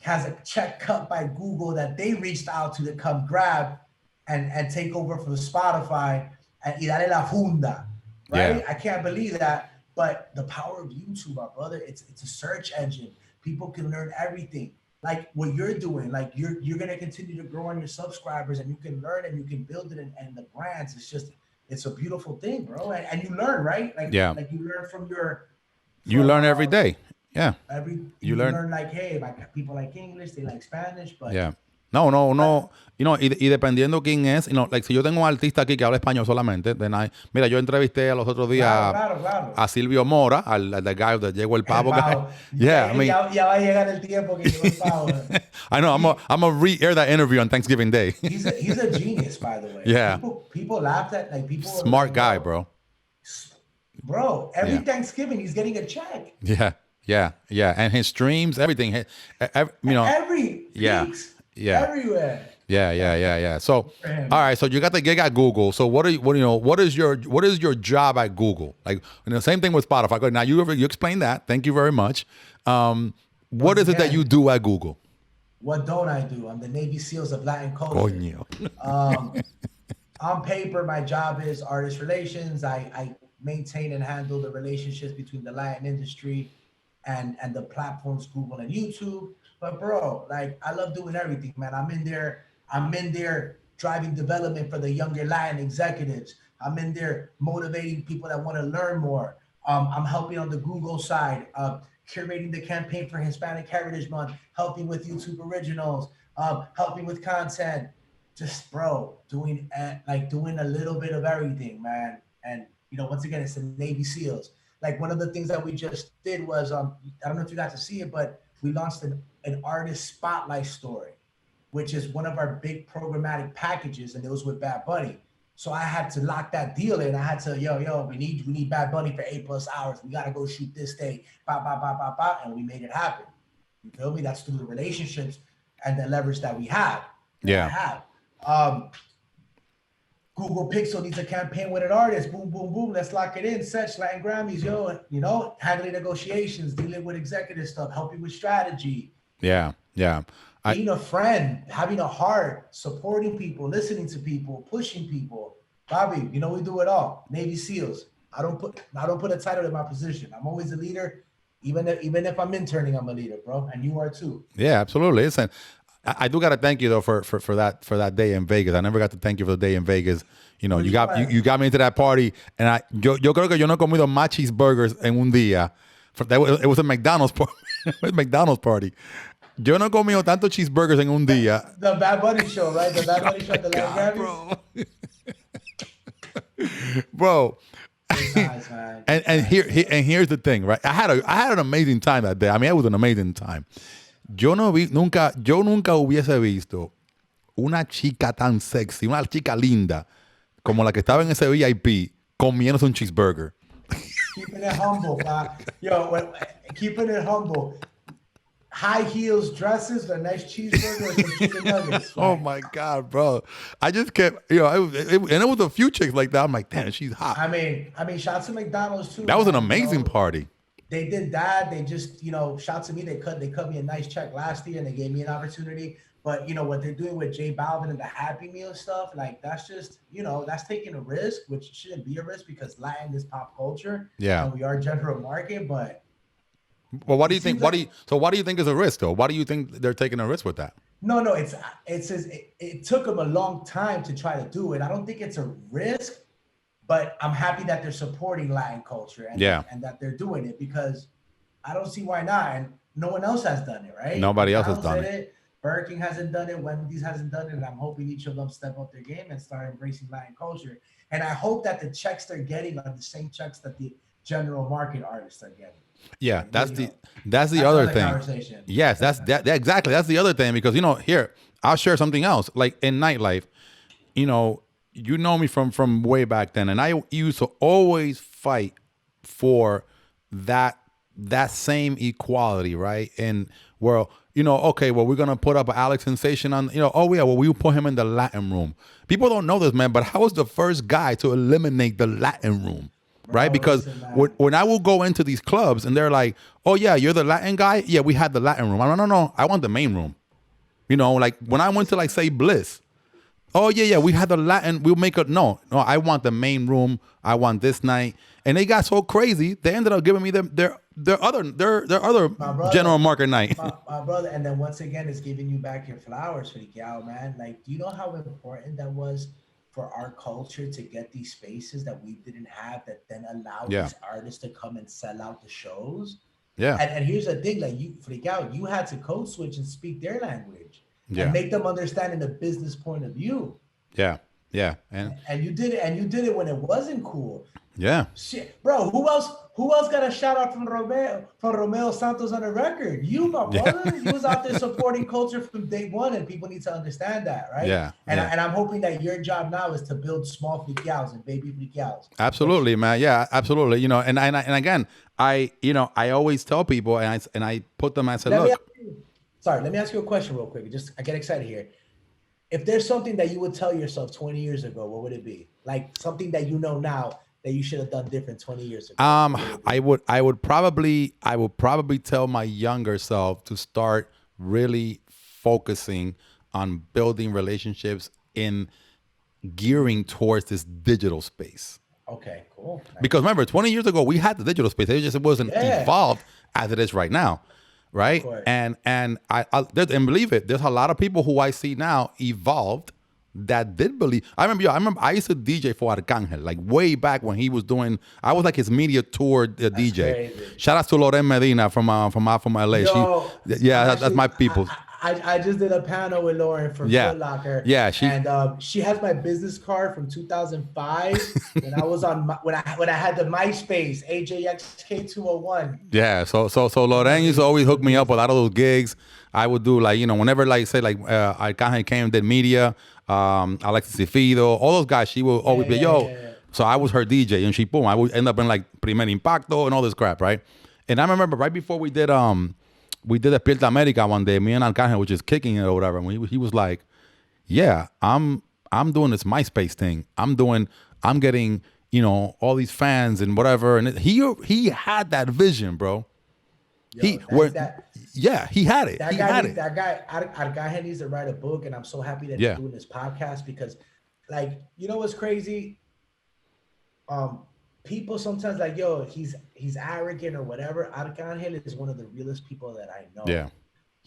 has a check cut by Google that they reached out to come grab and take over from Spotify and y darle la funda, right? Yeah. I can't believe that. But the power of YouTube, my brother, it's a search engine. People can learn everything. Like what you're doing, like you're gonna continue to grow on your subscribers, and you can learn and you can build it, and the brands. It's a beautiful thing, bro. And you learn, right? Like you learn from you learn every day. Yeah. You learn like, hey, like people like English, they like Spanish, but yeah. No. Y dependiendo quién es, like si yo tengo un artista aquí que habla español solamente, mira, yo entrevisté a los otros días a Silvio Mora, al the guy that llegó el pavo. Yeah, I mean, ya va a llegar el tiempo que llegó el pavo. I know, I'm gonna re-air that interview on Thanksgiving Day. He's a genius, by the way. Yeah. People laughed at, like, people. Smart like, guy, bro. Bro, every Thanksgiving he's getting a check. Yeah. And his streams, everything, every weeks. Yeah. Everywhere. Yeah. So, all right. So you got the gig at Google. So what is your job at Google? Like, same thing with Spotify. Good. Now you explained that. Thank you very much. What is it that you do at Google? What don't I do? I'm the Navy SEALs of Latin culture. Coño. On paper, my job is artist relations. I maintain and handle the relationships between the Latin industry and the platforms Google and YouTube. But bro, like, I love doing everything, man. I'm in there driving development for the younger Latin executives. I'm in there motivating people that want to learn more. I'm helping on the Google side, curating the campaign for Hispanic Heritage Month, helping with YouTube originals, helping with content. Just, bro, doing a little bit of everything, man. And once again, it's the Navy SEALs. Like, one of the things that we just did was, I don't know if you got to see it, but we launched an artist spotlight story, which is one of our big programmatic packages, and it was with Bad Bunny. So I had to lock that deal in. I had to, we need Bad Bunny for 8+ hours. We got to go shoot this day, and we made it happen. You feel me? That's through the relationships and the leverage that we have. Google Pixel needs a campaign with an artist. Boom, boom, boom. Let's lock it in. Set Latin Grammys, handling negotiations, dealing with executive stuff, helping with strategy. Yeah. Being a friend, having a heart, supporting people, listening to people, pushing people. Bobby, we do it all. Navy SEALs. I don't put a title in my position. I'm always a leader. Even if I'm interning, I'm a leader, bro. And you are too. Yeah, absolutely. Listen, I do gotta thank you though for that day in Vegas. I never got to thank you for the day in Vegas. You know, you got me into that party, and yo creo que yo no he comido más cheeseburgers en un día. It was a McDonald's party. McDonald's party. Yo no he comido tantos cheeseburgers en un día. The Bad Bunny show, right? The Bad Bunny show at the Land Bro. Bro. Nice, man. And here's the thing, right? I had an amazing time that day. I mean, it was an amazing time. Yo nunca hubiese visto una chica tan sexy, una chica linda como la que estaba en ese VIP comiéndose un cheeseburger. Keeping it humble, man. Yo, keeping it humble. High heels dresses, a nice cheeseburger, and some chicken nuggets. Oh my God, bro! I just kept, and it was a few chicks like that. I'm like, damn, she's hot. I mean, shout to McDonald's too. That was an amazing party. They did that. They just, shout to me. They cut me a nice check last year, and they gave me an opportunity. But what they're doing with J Balvin and the Happy Meal stuff, like that's just, that's taking a risk, which shouldn't be a risk because Latin is pop culture. Yeah, and we are general market, but. Well, what do you think? What do you think is a risk though? Why do you think they're taking a risk with that? No, it took them a long time to try to do it. I don't think it's a risk, but I'm happy that they're supporting Latin culture and that they're doing it because I don't see why not. And no one else has done it, right? Nobody else has done it. Burger King hasn't done it. Wendy's hasn't done it. And I'm hoping each of them step up their game and start embracing Latin culture. And I hope that the checks they're getting are the same checks that the general market artists are getting. Yeah, that's the other thing. Yes, exactly. That's the other thing because here I'll share something else. Like in nightlife, you know me from way back then, and I used to always fight for that same equality, right? And we're gonna put up Alex Sensation on, we'll put him in the Latin room. People don't know this, man, but I was the first guy to eliminate the Latin room. Right, because when I will go into these clubs and they're like, "Oh yeah, you're the Latin guy." Yeah, we had the Latin room. No, I want the main room. Like when I went to like say Bliss. Oh yeah, we had the Latin. We'll make no. I want the main room. I want this night, and they got so crazy. They ended up giving me their other general market night. My brother, and then once again, it's giving you back your flowers, FRIKKIAO, man. Like, do you know how important that was? For our culture to get these spaces that we didn't have that then allow these artists to come and sell out the shows. Yeah. And here's the thing, like FRIKKIAO, you had to code switch and speak their language and make them understand in a business point of view. Yeah. Yeah. And you did it when it wasn't cool. Yeah. Shit, bro, who else got a shout out from Romeo Santos on the record? You, my brother. You was out there supporting culture from day one, and people need to understand that, right? Yeah. And I'm hoping that your job now is to build small FRIKKIAOs and baby FRIKKIAOs. Absolutely, man. Yeah, absolutely. And again, I always tell people, and I put them. I said, look. Let me ask you a question real quick. I get excited here. If there's something that you would tell yourself 20 years ago, what would it be? Like something that you know now that you should have done different 20 years ago? I would probably tell my younger self to start really focusing on building relationships in gearing towards this digital space. Okay, cool. Nice. Because remember, 20 years ago we had the digital space. It wasn't evolved as it is right now. Right. And I believe it. There's a lot of people who I see now evolved that did believe. I remember I used to DJ for Arcángel, like way back when he was doing. I was like his media tour DJ. Crazy. Shout out to Loren Medina from LA. Yo, that's my people. I just did a panel with Lauren from Foot Locker. Yeah, she has my business card from 2005 when I was on when I had the MySpace AJXK201. Yeah, so Lauren used to always hook me up with a lot of those gigs. I would do whenever Arcángel came and did media, Alexis Cifido, all those guys. She would always be So I was her DJ, and I would end up in like Primer Impacto and all this crap, right? And I remember right before we did Despierta America one day, me and Arcángel were just kicking it or whatever. And he was like, yeah, I'm doing this MySpace thing. I'm getting, all these fans and whatever. And he had that vision, bro. He had it. That guy, Arcángel needs to write a book. And I'm so happy that he's doing this podcast because, what's crazy? people sometimes like, yo, he's arrogant or whatever. Arcángel is one of the realest people that I know. Yeah.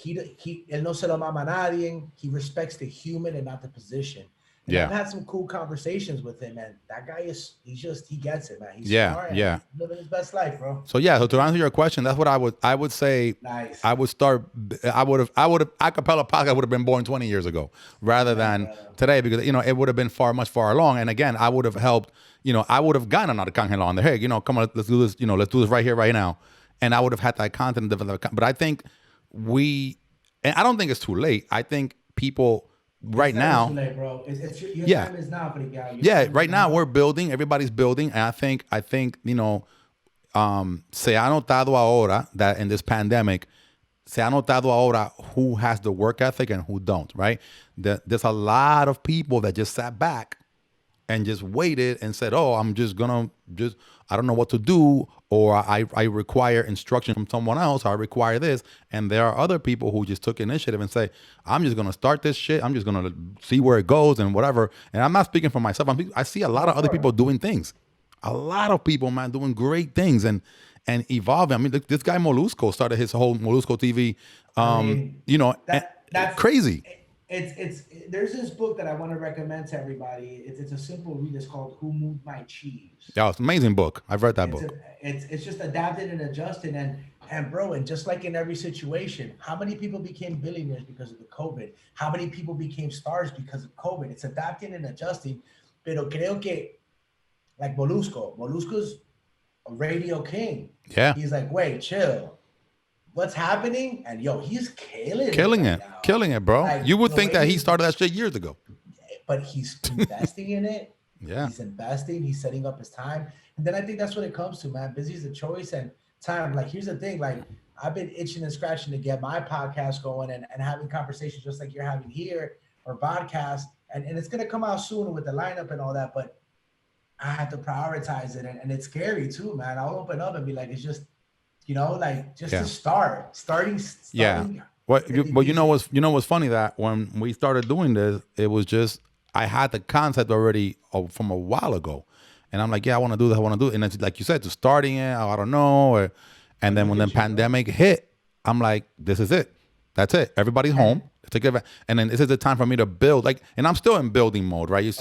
Él no se lo mama a nadie. He respects the human and not the position. And Yeah. I've had some cool conversations with him, and that guy he gets it, man. He's Yeah. smart and Yeah. he's living his best life, bro. So so to answer your question, that's what I would say. Nice. I would have Acapella podcast would have been born 20 years ago rather than today, because it would have been much far along. And again, I would have helped, I would have gotten an Arcángel on there. Hey, come on, let's do this, let's do this right here, right now. And I would have had that content developed. But I think and I don't think it's too late. I think people right now, too late, bro. Your time is now, FRIKKIAO. Right now we're building, everybody's building. And I think, se ha notado ahora that in this pandemic, se ha notado ahora who has the work ethic and who don't, right? There's a lot of people that just sat back and just waited and said, oh, I'm just gonna I don't know what to do, or I require instruction from someone else, or I require this. And there are other people who just took initiative and say, I'm just gonna start this shit. I'm just gonna see where it goes and whatever. And I'm not speaking for myself. I see a lot of other people doing things. A lot of people, man, doing great things and evolving. I mean, this guy Molusco started his whole Molusco TV. That's crazy. There's this book that I want to recommend to everybody. It's a simple read. It's called Who Moved My Cheese. Yeah, it's an amazing book. I've read that book. It's just adapted and adjusted, and bro, and just like in every situation, how many people became billionaires because of the COVID? How many people became stars because of COVID? It's adapting and adjusting. Pero creo que, like Molusco's a radio king. Yeah. He's like, wait, chill. What's happening? And yo, he's killing it, bro. Like, you would think that he started that shit years ago. But he's investing in it. Yeah. He's investing. He's setting up his time. And then I think that's what it comes to, man. Busy is a choice and time. Like, here's the thing. Like, I've been itching and scratching to get my podcast going and having conversations just like you're having here, or podcast. And it's going to come out soon with the lineup and all that. But I have to prioritize it. And it's scary too, man. I'll open up and be like, it's just, to starting. Yeah. But you know what's funny, that when we started doing this, it was just, I had the concept already from a while ago, and I'm like, yeah, I want to do this, and it's like you said, to starting it, I don't know, and then when the pandemic hit, I'm like, this is it, that's it. Everybody's home. And then this is the time for me to build, and I'm still in building mode, right? You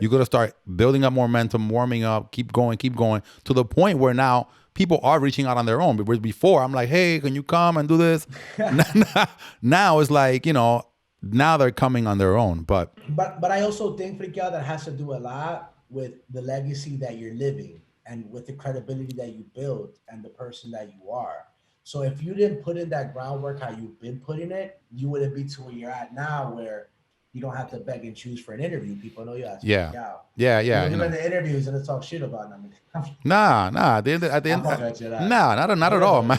got to start building up momentum, warming up, keep going to the point where now people are reaching out on their own. Whereas before, I'm like, hey, can you come and do this? Now it's like, now they're coming on their own. But I also think, FRIKKIAO, that has to do a lot with the legacy that you're living and with the credibility that you build and the person that you are. So if you didn't put in that groundwork how you've been putting it, you wouldn't be to where you're at now, where you don't have to beg and choose for an interview. People know you as FRIKKIAO. Yeah. Even in the interviews and talk shit about them. Nah. At the end, not at all, man.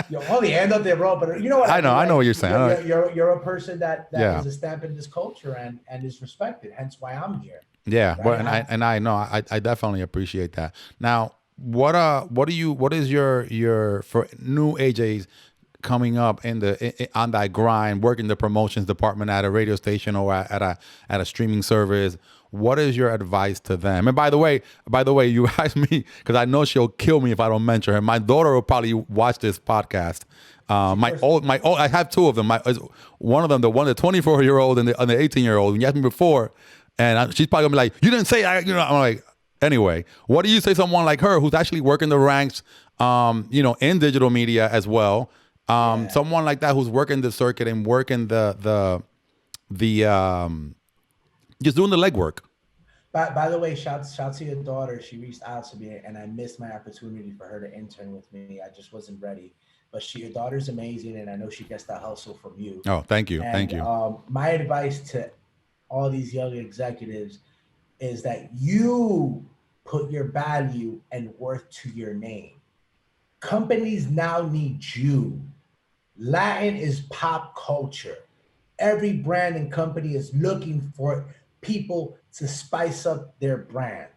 Yo, the end of there, bro. But you know what? I know what you're saying. You're a person that is a stamp in this culture and is respected. Hence why I'm here. Yeah, right? Well, I know I definitely appreciate that. Now, what is your for new AJs coming up on that grind, working the promotions department at a radio station or at a streaming service? What is your advice to them? And by the way, you asked me because I know she'll kill me if I don't mention her. My daughter will probably watch this podcast. My old, I have two of them. One of them, the 24-year-old and the 18-year-old. When you asked me before, and she's probably gonna be like, "You didn't say that," I'm like, anyway, what do you say to someone like her who's actually working the ranks, in digital media as well? Someone like that who's working the circuit and working the just doing the legwork. By the way, shout to your daughter. She reached out to me, and I missed my opportunity for her to intern with me. I just wasn't ready. But your daughter's amazing, and I know she gets that hustle from you. Oh, thank you. My advice to all these young executives is that you put your value and worth to your name. Companies now need you. Latin is pop culture. Every brand and company is looking for people to spice up their brand.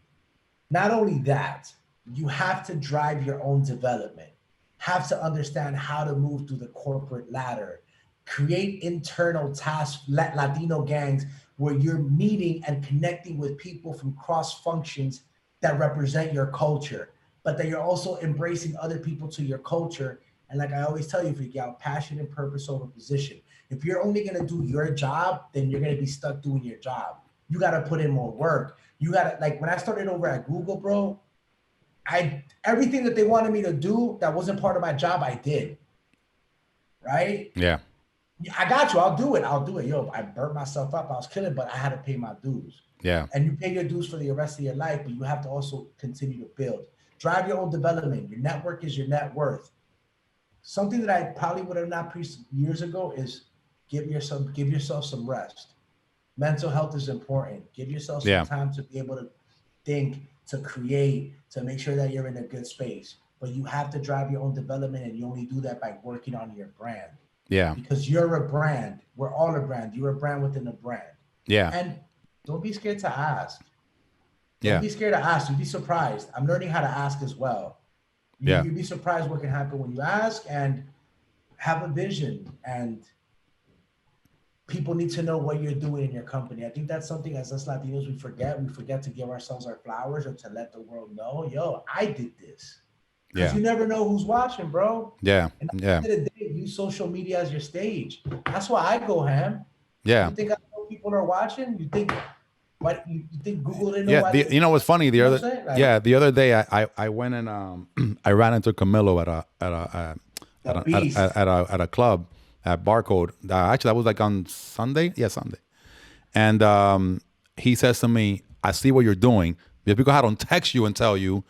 Not only that, you have to drive your own development, have to understand how to move through the corporate ladder, create internal tasks, Latino gangs, where you're meeting and connecting with people from cross functions that represent your culture, but that you're also embracing other people to your culture. And like I always tell you, FRIKKIAO, passion and purpose over position. If you're only going to do your job, then you're going to be stuck doing your job. You got to put in more work. You got to, like when I started over at Google, bro, everything that they wanted me to do that wasn't part of my job, I did. Right? Yeah. I got you. I'll do it. Yo, I burnt myself up. I was killing, but I had to pay my dues. Yeah. And you pay your dues for the rest of your life, but you have to also continue to build. Drive your own development. Your network is your net worth. Something that I probably would have not preached years ago is give yourself some rest. Mental health is important. Give yourself some time to be able to think, to create, to make sure that you're in a good space. But you have to drive your own development, and you only do that by working on your brand. Yeah. Because you're a brand. We're all a brand. You're a brand within a brand. Yeah. And don't be scared to ask. Don't be scared to ask. You'd be surprised. I'm learning how to ask as well. You'd be surprised what can happen when you ask and have a vision. And people need to know what you're doing in your company. I think that's something as us Latinos, we forget. We forget to give ourselves our flowers or to let the world know, yo, I did this. Because you never know who's watching, bro. Yeah. And at the end of the day, use social media as your stage. That's why I go ham. Yeah. You think I know people are watching? You think Google didn't know? Yeah. You know what's funny? The other day I went and I ran into Camilo at a club at Barcode. Actually, that was like on Sunday. Yeah, Sunday. And he says to me, "I see what you're doing." Because people don't text you and tell you,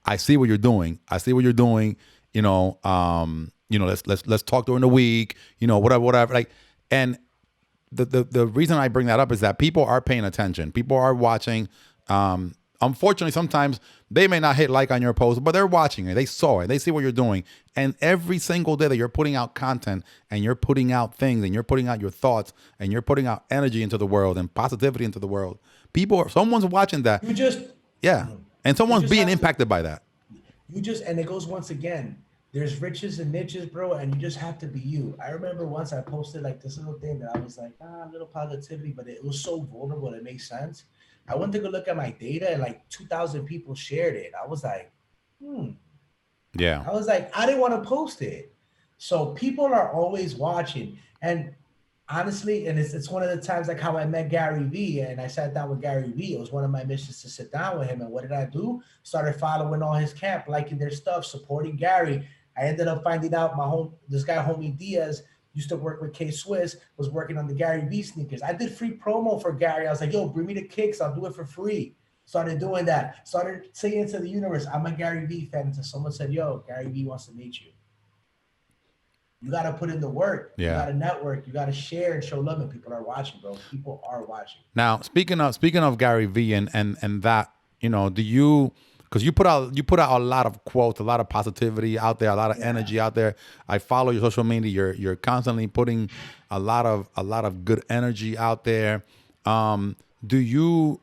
"I see what you're doing. I see what you're doing." Let's talk during the week. Whatever. Like, and the reason I bring that up is that people are paying attention. People are watching. Unfortunately, sometimes they may not hit like on your post, but they're watching it. They saw it. They see what you're doing. And every single day that you're putting out content and you're putting out things and you're putting out your thoughts and you're putting out energy into the world and positivity into the world, someone's watching that. And someone's being impacted by that. And it goes once again, there's riches and niches, bro, and you just have to be you. I remember once I posted like this little thing that I was like, a little positivity, but it was so vulnerable, it makes sense. I went to go look at my data and like 2,000 people shared it. I was like, Yeah. I was like, I didn't want to post it. So people are always watching. And honestly, and it's one of the times like how I met Gary Vee and I sat down with Gary Vee. It was one of my missions to sit down with him. And what did I do? Started following all his camp, liking their stuff, supporting Gary. I ended up finding out this guy, Homie Diaz, used to work with K-Swiss, was working on the Gary Vee sneakers. I did free promo for Gary. I was like, yo, bring me the kicks. I'll do it for free. Started doing that. Started saying to the universe, I'm a Gary Vee fan. Until someone said, yo, Gary Vee wants to meet you. You got to put in the work. Yeah. You got to network. You got to share and show love. And people are watching, bro. People are watching. Now, speaking of Gary Vee and that, do you... Because you put out a lot of quotes, a lot of positivity out there, a lot of energy out there. I follow your social media. You're constantly putting a lot of good energy out there. Who do you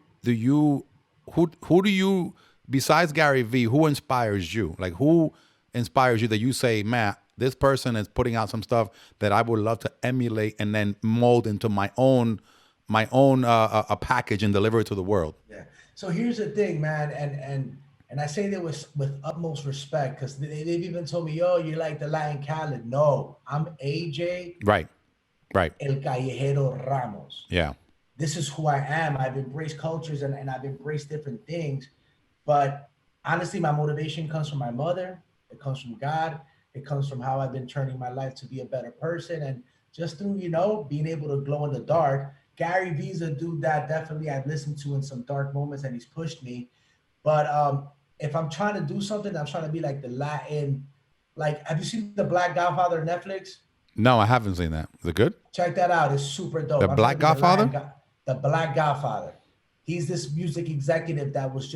besides Gary Vee? Who inspires you? Like who inspires you that you say, man, this person is putting out some stuff that I would love to emulate and then mold into my own a package and deliver it to the world. Yeah. So here's the thing, man, and I say that with utmost respect because they've even told me, yo, you're like the Latin Khaled. No, I'm AJ. Right. El Kallejero Ramos. Yeah. This is who I am. I've embraced cultures and I've embraced different things. But honestly, my motivation comes from my mother. It comes from God. It comes from how I've been turning my life to be a better person. And just through, being able to glow in the dark. Gary Vee's a dude that definitely I've listened to in some dark moments and he's pushed me. But if I'm trying to do something, I'm trying to be like the Latin, like, have you seen The Black Godfather on Netflix? No, I haven't seen that. Is it good? Check that out. It's super dope. The Black Godfather? The Black Godfather. He's this music executive that was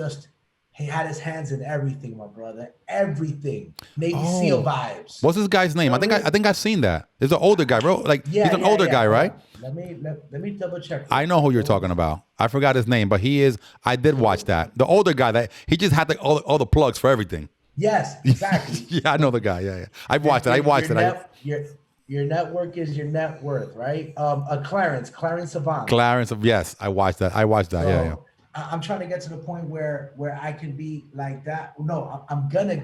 he had his hands in everything, my brother. Everything. Navy SEAL vibes. What's this guy's name? I think I've seen that. There's an older guy, bro. Like he's an older guy, right? Let me double check. I know who you're talking about. I forgot his name, but I did watch that. The older guy that he just had all the plugs for everything. Yes, exactly. Yeah, I know the guy. Yeah. I've watched it. Your network is your net worth, right? Clarence Savant. Clarence, yes, I watched that. Yeah. I'm trying to get to the point where I can be like that. No, I'm gonna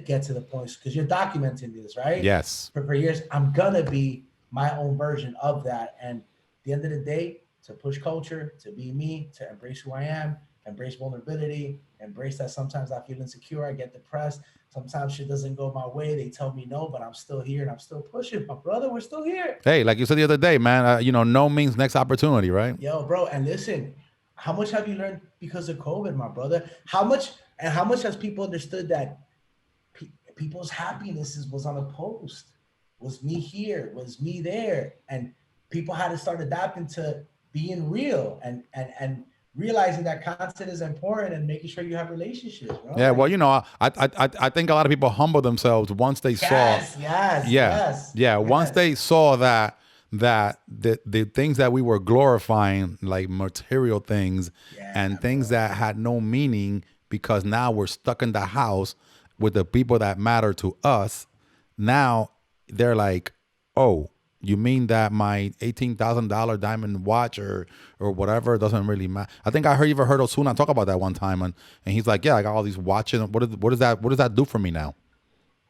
get to the point because you're documenting this, right? Yes. For years, I'm gonna be my own version of that. And at the end of the day, to push culture, to be me, to embrace who I am, embrace vulnerability, embrace that sometimes I feel insecure, I get depressed. Sometimes shit doesn't go my way. They tell me no, but I'm still here and I'm still pushing. My brother, we're still here. Hey, like you said the other day, man, no means next opportunity, right? Yo, bro, and listen, how much have you learned because of COVID, my brother? How much has people understood that people's happiness was on a post, was me here, was me there, and people had to start adapting to being real and realizing that content is important and making sure you have relationships, bro. Yeah, Like, well, I think a lot of people humble themselves once they saw. yes, Yeah, yes, yeah. Once yes. they saw that the things that we were glorifying, like material things and things that had no meaning, because now we're stuck in the house with the people that matter to us. Now they're like, oh, you mean that my $18,000 diamond watch or whatever doesn't really matter? I think I even heard Osuna talk about that one time, and he's like, yeah, I got all these watches. What does that do for me now?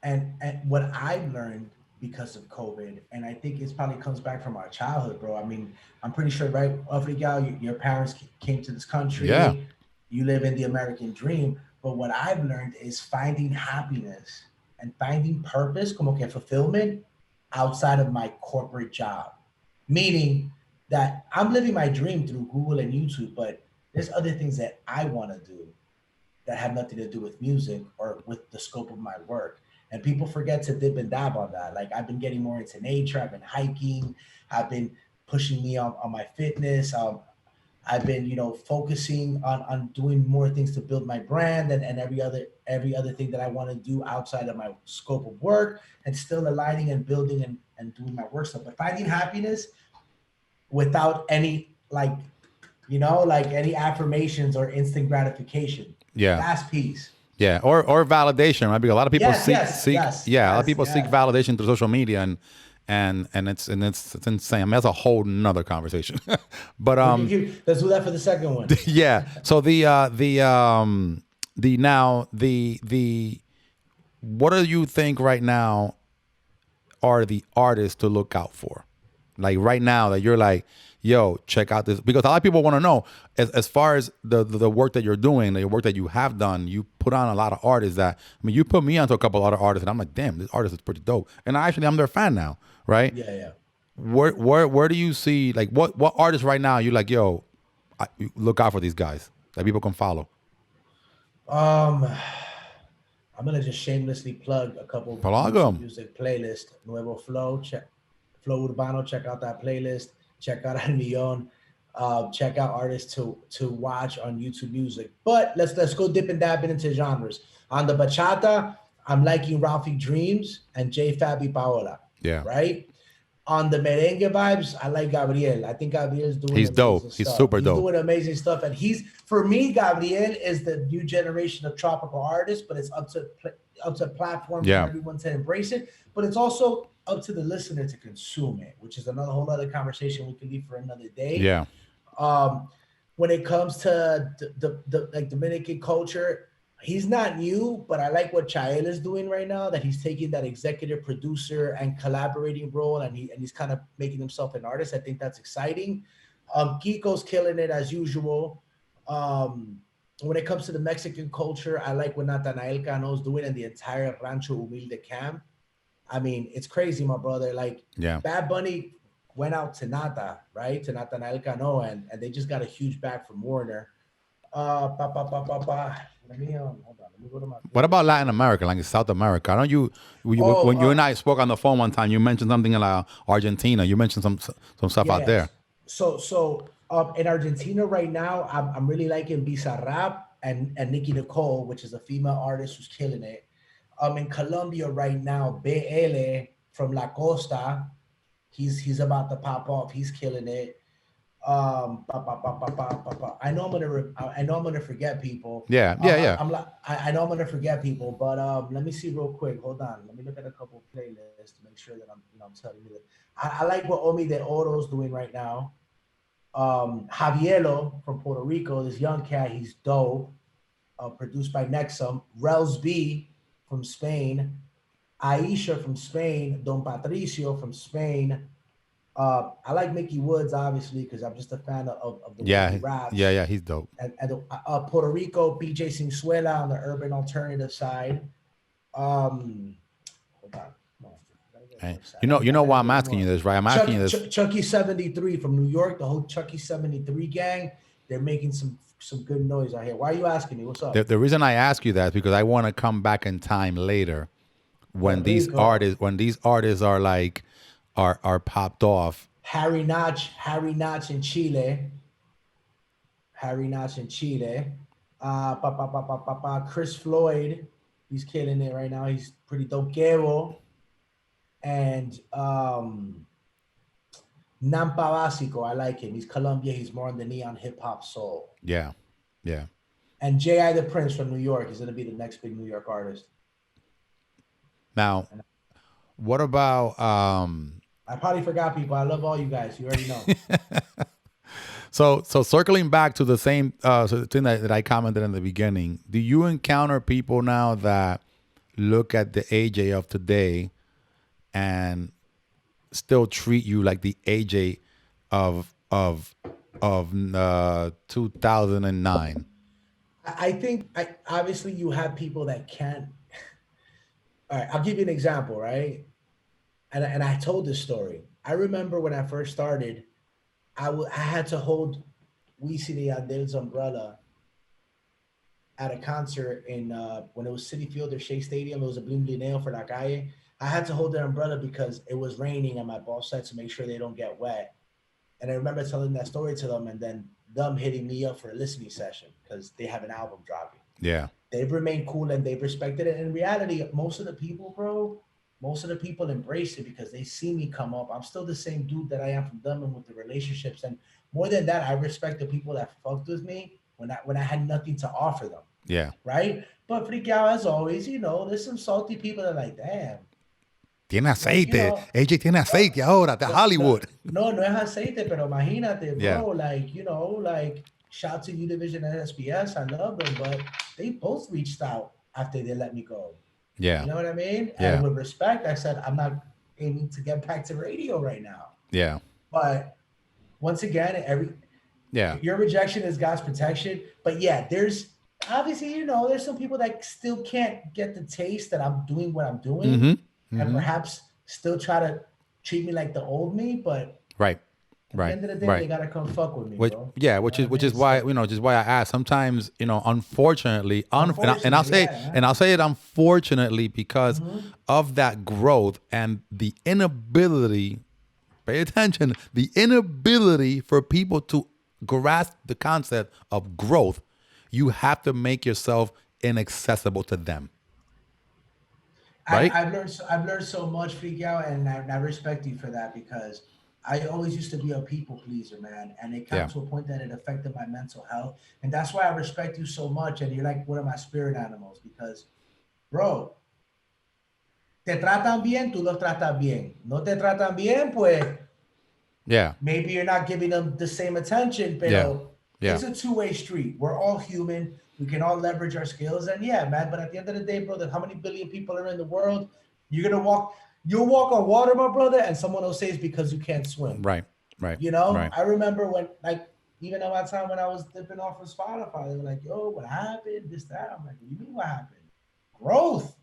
And what I've learned because of COVID, and I think it probably comes back from our childhood, bro. I mean, I'm pretty sure, right, FRIKKIAO, your parents came to this Yeah, country, you live in the American dream. But what I've learned is finding happiness and finding purpose, como que fulfillment, outside of my corporate job. Meaning that I'm living my dream through Google and YouTube, but there's other things that I want to do that have nothing to do with music or with the scope of my work. And people forget to dip and dab on that. Like I've been getting more into nature. I've been hiking. I've been pushing me on my fitness. I've been, focusing on doing more things to build my brand and every other thing that I want to do outside of my scope of work and still aligning and building and doing my work stuff. But finding happiness without any like any affirmations or instant gratification. yeah. That's peace. Yeah, or validation, right? Because a lot of people Yes, yes, seek yes, yeah, a lot of yes, people seek yes. validation through social media, and it's insane. I mean, that's a whole nother conversation. But Let's do that for the second one. yeah. So the what do you think right now are the artists to look out for? Like right now that you're like, yo, check out this, because a lot of people want to know as far as the work that you're doing, the work that you have done. You put on a lot of artists that, I mean, you put me onto a couple of other artists, and I'm like, damn, this artist is pretty dope. And I'm their fan now, right? Yeah, yeah. Where do you see, like, what artists right now you like, yo, you look out for these guys that people can follow? Um, I'm gonna just shamelessly plug a couple Plug YouTube 'em. music playlist. Nuevo Flow, Flow Urbano. Check out that playlist. Check out El Millón. Check out artists to watch on YouTube Music. But let's go dip and dab into genres. On the bachata, I'm liking Ralphie Dreams and J Fabi Paola. Yeah. Right. On the merengue vibes, I like Gabriel. I think Gabriel's doing He's dope. amazing He's stuff. super He's dope. doing amazing stuff, and for me, Gabriel is the new generation of tropical artists. But it's up to platforms Yeah. and everyone to embrace it. But it's also up to the listener to consume it, which is another whole other conversation we can leave for another day. Yeah. When it comes to the like Dominican culture, he's not new, but I like what Chael is doing right now, that he's taking that executive producer and collaborating role, and he's kind of making himself an artist. I think that's exciting. Kiko's killing it as usual. When it comes to the Mexican culture, I like what Natanael Cano's doing and the entire Rancho Humilde camp. I mean, it's crazy, my brother. Like, Yeah. Bad Bunny went out to Nata, right? To Natanael Cano, and they just got a huge bag from Warner. Let me hold on. Let me go to my. What about Latin America, like South America? I know when you and I spoke on the phone one time, you mentioned something in Argentina. You mentioned some stuff out there. So in Argentina right now, I'm really liking Bizarrap and Nicki Nicole, which is a female artist who's killing it. In Colombia right now, BL from La Costa, he's about to pop off. He's killing it. I know I'm gonna forget people. Yeah. I know I'm gonna forget people, but let me see real quick. Hold on. Let me look at a couple playlists to make sure that I'm telling you that. I like what Omi de Oro's doing right now. Javielo from Puerto Rico, this young cat, he's dope. Produced by Nexum. Rels B from Spain. Aisha from Spain. Don Patricio from Spain. I like Mickey Woods, obviously, because I'm just a fan of the way he raps. Yeah, he's dope. And Puerto Rico, BJ Sinzuela on the urban alternative side. Hold on. No, You know why I'm asking you this, right? I'm asking you this. Chucky 73 from New York, the whole Chucky 73 gang, they're making some good noise out here. Why are you asking me? What's up? The reason I ask you that is because I want to come back in time later when these artists are like are popped off. Harry Notch in Chile. Chris Floyd, he's killing it right now. He's pretty dope. Quebo. And Nampa Básico, I like him. He's Colombia. He's more on the neon hip hop soul. Yeah. And J.I. the Prince from New York is going to be the next big New York artist. Now, what about I probably forgot people. I love all you guys. You already know. So circling back to the same thing that I commented in the beginning, do you encounter people now that look at the AJ of today and still treat you like the AJ of 2009? I think obviously you have people that can't. All right, I'll give you an example, right? And I told this story. I remember when I first started, I had to hold Wisin y Yandel's umbrella at a concert in when it was City Field or Shea Stadium. It was a Blineo for La Calle. I had to hold their umbrella because it was raining and my ball set to make sure they don't get wet. And I remember telling that story to them and then them hitting me up for a listening session because they have an album dropping. Yeah. They've remained cool and they've respected it. In reality, most of the people embrace it because they see me come up. I'm still the same dude that I am from them and with the relationships. And more than that, I respect the people that fucked with me when I had nothing to offer them. Yeah. Right? But FRIKKIAO, as always, there's some salty people that are like, damn. Tiene aceite. AJ tiene aceite ahora de Hollywood. No es aceite, pero imagínate, bro. Yeah. Like, shout to Univision and SBS. I love them, but they both reached out after they let me go. Yeah. You know what I mean? Yeah. And with respect, I said, I'm not aiming to get back to radio right now. Yeah. But once again, your rejection is God's protection. But yeah, there's obviously, there's some people that still can't get the taste that I'm doing what I'm doing. Mm-hmm. And perhaps still try to treat me like the old me, but right. At the end of the day, they gotta come fuck with me, bro. Yeah, which is why I ask. Sometimes, unfortunately, and I'll say it unfortunately because of that growth and the inability. Pay attention. The inability for people to grasp the concept of growth. You have to make yourself inaccessible to them. Right? I've learned so much, FRIKKIAO, and I respect you for that because I always used to be a people pleaser, man. And it got to a point that it affected my mental health. And that's why I respect you so much. And you're like one of my spirit animals because, bro, te tratan bien, tú los tratas bien. No te tratan bien, pues, maybe you're not giving them the same attention, pero it's a two-way street. We're all human. We can all leverage our skills. And man, but at the end of the day, brother, how many billion people are in the world? You'll walk on water, my brother, and someone will say it's because you can't swim. Right. I remember when, even at my time when I was dipping off of Spotify, they were like, yo, what happened? This, that. I'm like, what do you mean what happened? Growth.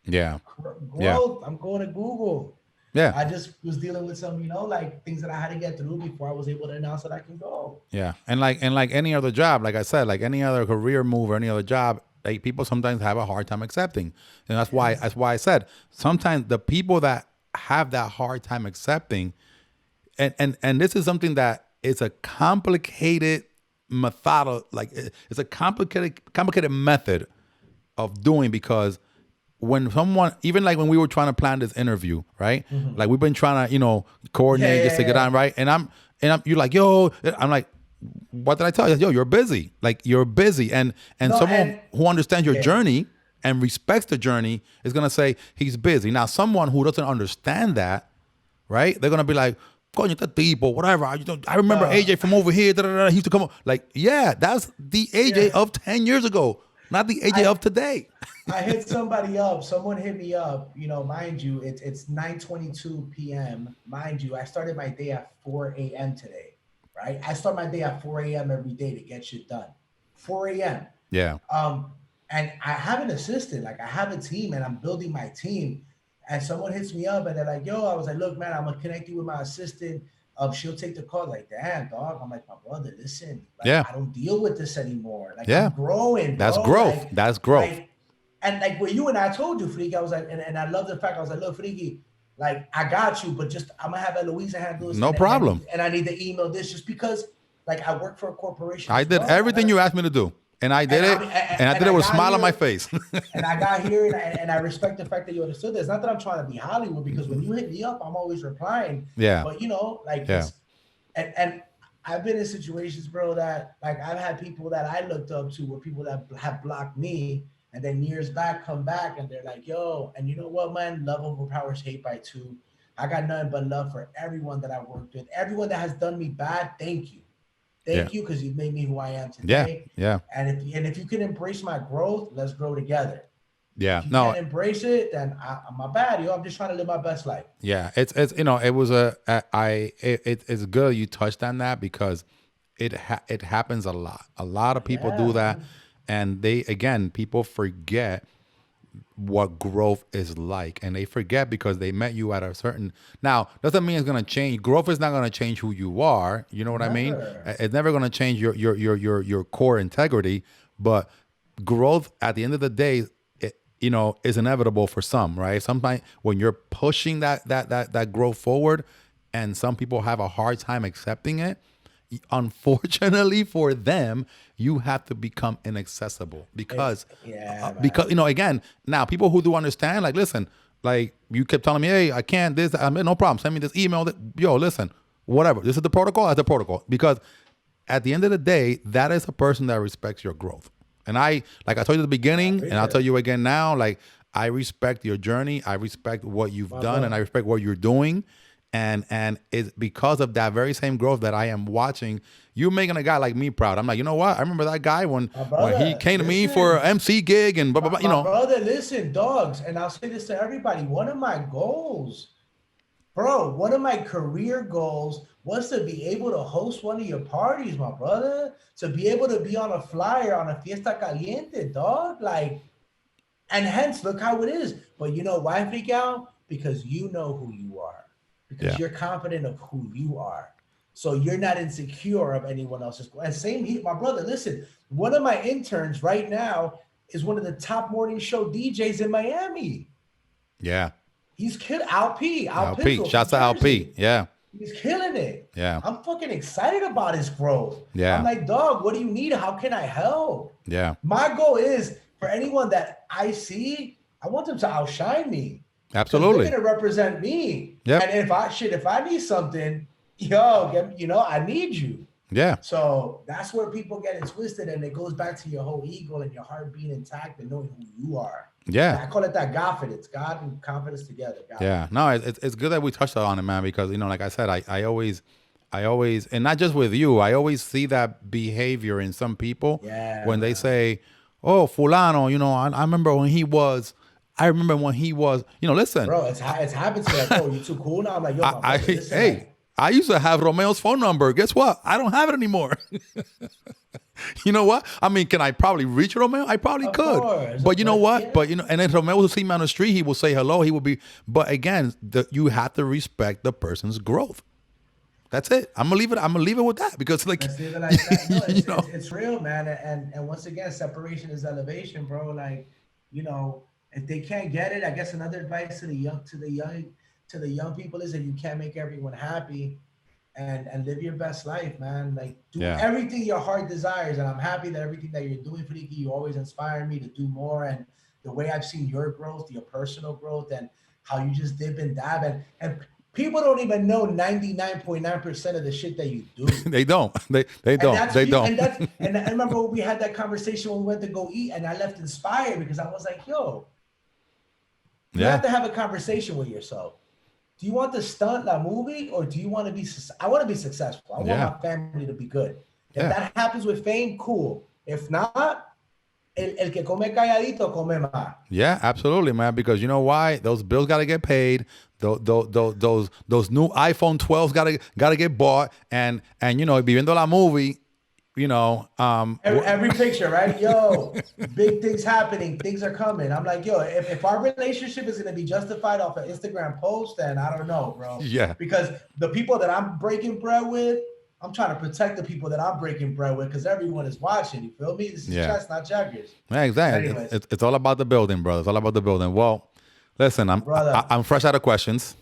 Yeah. Growth. Yeah. I'm going to Google. Yeah. I just was dealing with some, things that I had to get through before I was able to announce that I can go. Yeah. And like any other job, like I said, like any other career move or any other job, like people sometimes have a hard time accepting. And that's why I said sometimes the people that have that hard time accepting, and this is something that is a complicated method, like it's a complicated method of doing because when someone, even like when we were trying to plan this interview, right? Mm-hmm. Like we've been trying to, coordinate just to get on, right? And you're like, yo, I'm like, what did I tell you? Yo, you're busy. Like you're busy. And someone who understands your journey and respects the journey is going to say he's busy. Now, someone who doesn't understand that, right? They're going to be like, coño, este tipo, whatever. I remember AJ from over here. He used to come up. Like, yeah, that's the AJ of 10 years ago, not the AJ of today. I hit somebody up. Someone hit me up. You know, mind you, it's 9:22 p.m. Mind you, I started my day at 4 a.m. today, right? I start my day at 4 a.m. every day to get shit done. 4 a.m. Yeah. And I have an assistant. Like, I have a team, and I'm building my team. And someone hits me up, and they're like, yo, I was like, look, man, I'm going to connect you with my assistant. She'll take the call. Like, damn, dog. I'm like, my brother, listen. Like, I don't deal with this anymore. Like, I'm growing, bro. That's growth. Like, that's growth. Like, and like what you and I told you, Freaky, I was like, and I love the fact, I was like, look, Freaky, like, I got you, but just, I'm going to have Eloisa handle this. No problem. And I need to email this just because, like, I work for a corporation. I did everything you asked me to do. And I did it. And I did it with a smile on my face. And I got here, and I respect the fact that you understood this. Not that I'm trying to be Hollywood, because when you hit me up, I'm always replying. Yeah. But, you know, like, and I've been in situations, bro, that, like, I've had people that I looked up to, where people that have blocked me, and then years back come back, and they're like, yo, and you know what, man? Love overpowers hate by 2. I got nothing but love for everyone that I worked with. Everyone that has done me bad, thank you. Thank you, because you've made me who I am today. Yeah. And if you can embrace my growth, let's grow together. Yeah. If you can't embrace it, then I'm my bad, yo. I'm just trying to live my best life. Yeah. It's you know, it was it's good you touched on that, because it happens a lot. A lot of people do that, and people forget what growth is like, and they forget because they met you at a certain. Now, doesn't mean it's gonna change. Growth is not gonna change who you are. You know what I mean? It's never gonna change your core integrity. But growth, at the end of the day, is inevitable for some, right? Sometimes when you're pushing that growth forward, and some people have a hard time accepting it, unfortunately for them, you have to become inaccessible, because again, now people who do understand, like, listen, like, you kept telling me, hey, I can't this, I mean, no problem, send me this email, yo, listen, whatever, this is the protocol, that's the protocol, because at the end of the day, that is a person that respects your growth. And I told you at the beginning, and I'll tell you again now, like, I respect your journey, I respect what you've done, and I respect what you're doing. And it's because of that very same growth that I am watching you making a guy like me proud. I'm like, you know what? I remember that guy when he came to me for an MC gig and blah, blah, blah, you know. Brother, listen, dogs, and I'll say this to everybody. One of my goals, one of my career goals was to be able to host one of your parties, my brother. To be able to be on a flyer on a Fiesta Caliente, dog. Like, and hence, look how it is. But you know why, FRIKKIAO? Because you know who you are. Because you're confident of who you are. So you're not insecure of anyone else's. And same here, my brother, listen, one of my interns right now is one of the top morning show DJs in Miami. Yeah. He's killing Alp. Shouts to Alp. Yeah. He's killing it. Yeah. I'm fucking excited about his growth. Yeah. I'm like, dog, what do you need? How can I help? Yeah. My goal is, for anyone that I see, I want them to outshine me. Absolutely. They're gonna represent me. Yep. And if I need something, I need you. Yeah. So that's where people get it twisted, and it goes back to your whole ego and your heart being intact and knowing who you are. Yeah. I call it that confidence. God and confidence together. No, it's good that we touched on it, man, because, like I said, I always, and not just with you, I always see that behavior in some people when they say, oh, fulano, I remember when he was, listen. Bro, it's happened to me. Like, oh, you too cool now? I'm like, yo, I used to have Romeo's phone number. Guess what? I don't have it anymore. You know what? I mean, can I probably reach Romeo? I probably could. Course, but you know what? Yeah. But, and if Romeo will see me on the street, he will say hello. He will be. But again, you have to respect the person's growth. That's it. I'm gonna leave it with that, because like, let's leave it like that. No, it's real, man. And once again, separation is elevation, bro. Like, if they can't get it, I guess another advice to the young people is that you can't make everyone happy, and live your best life, man. Like, do everything your heart desires. And I'm happy that everything that you're doing, Freaky, you always inspire me to do more. And the way I've seen your growth, your personal growth, and how you just dip and dab, and people don't even know 99.9% of the shit that you do. They don't. They don't. And I remember we had that conversation when we went to go eat, and I left inspired because I was like, yo, you have to have a conversation with yourself. do you want to stunt la movie or do you want to be? I want to be successful. I want my family to be good. If that happens with fame, cool. If not, el que come calladito come más. Yeah, absolutely, man. Because you know why? Those bills got to get paid. Those new iPhone 12s gotta get bought. And you know, viviendo la movie, you know, every picture, right? Yo, big things happening. Things are coming. I'm like, yo, if our relationship is gonna be justified off an Instagram post, then I don't know, bro. Yeah. Because the people that I'm breaking bread with, I'm trying to protect the people that I'm breaking bread with because everyone is watching. You feel me? This is chess, not checkers. Yeah, exactly. It's all about the building, brother. It's all about the building. Well, listen, I'm fresh out of questions.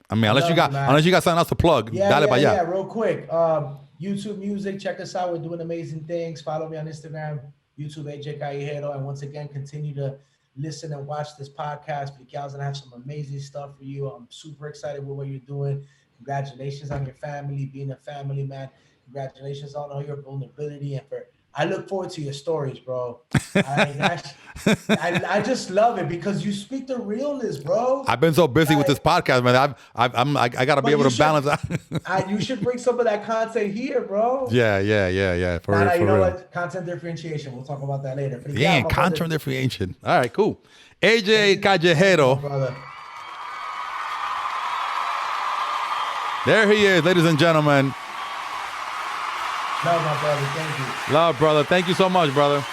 I mean, unless you got something else to plug, yeah, real quick. YouTube Music, check us out. We're doing amazing things. Follow me on Instagram, YouTube AJ Kallejero, and once again, continue to listen and watch this podcast. FRIKKIAO's gonna have some amazing stuff for you. I'm super excited with what you're doing. Congratulations on your family, being a family man. Congratulations on all your vulnerability. And I look forward to your stories, bro. I just love it because you speak the realness, bro. I've been so busy with this podcast, man. I gotta be able to balance out. You should bring some of that content here, bro. Yeah. You know what? Content differentiation. We'll talk about that later. Yeah, content differentiation. All right, cool. AJ Kallejero. Brother. There he is, ladies and gentlemen. Love, my brother. Thank you. Love, brother. Thank you so much, brother.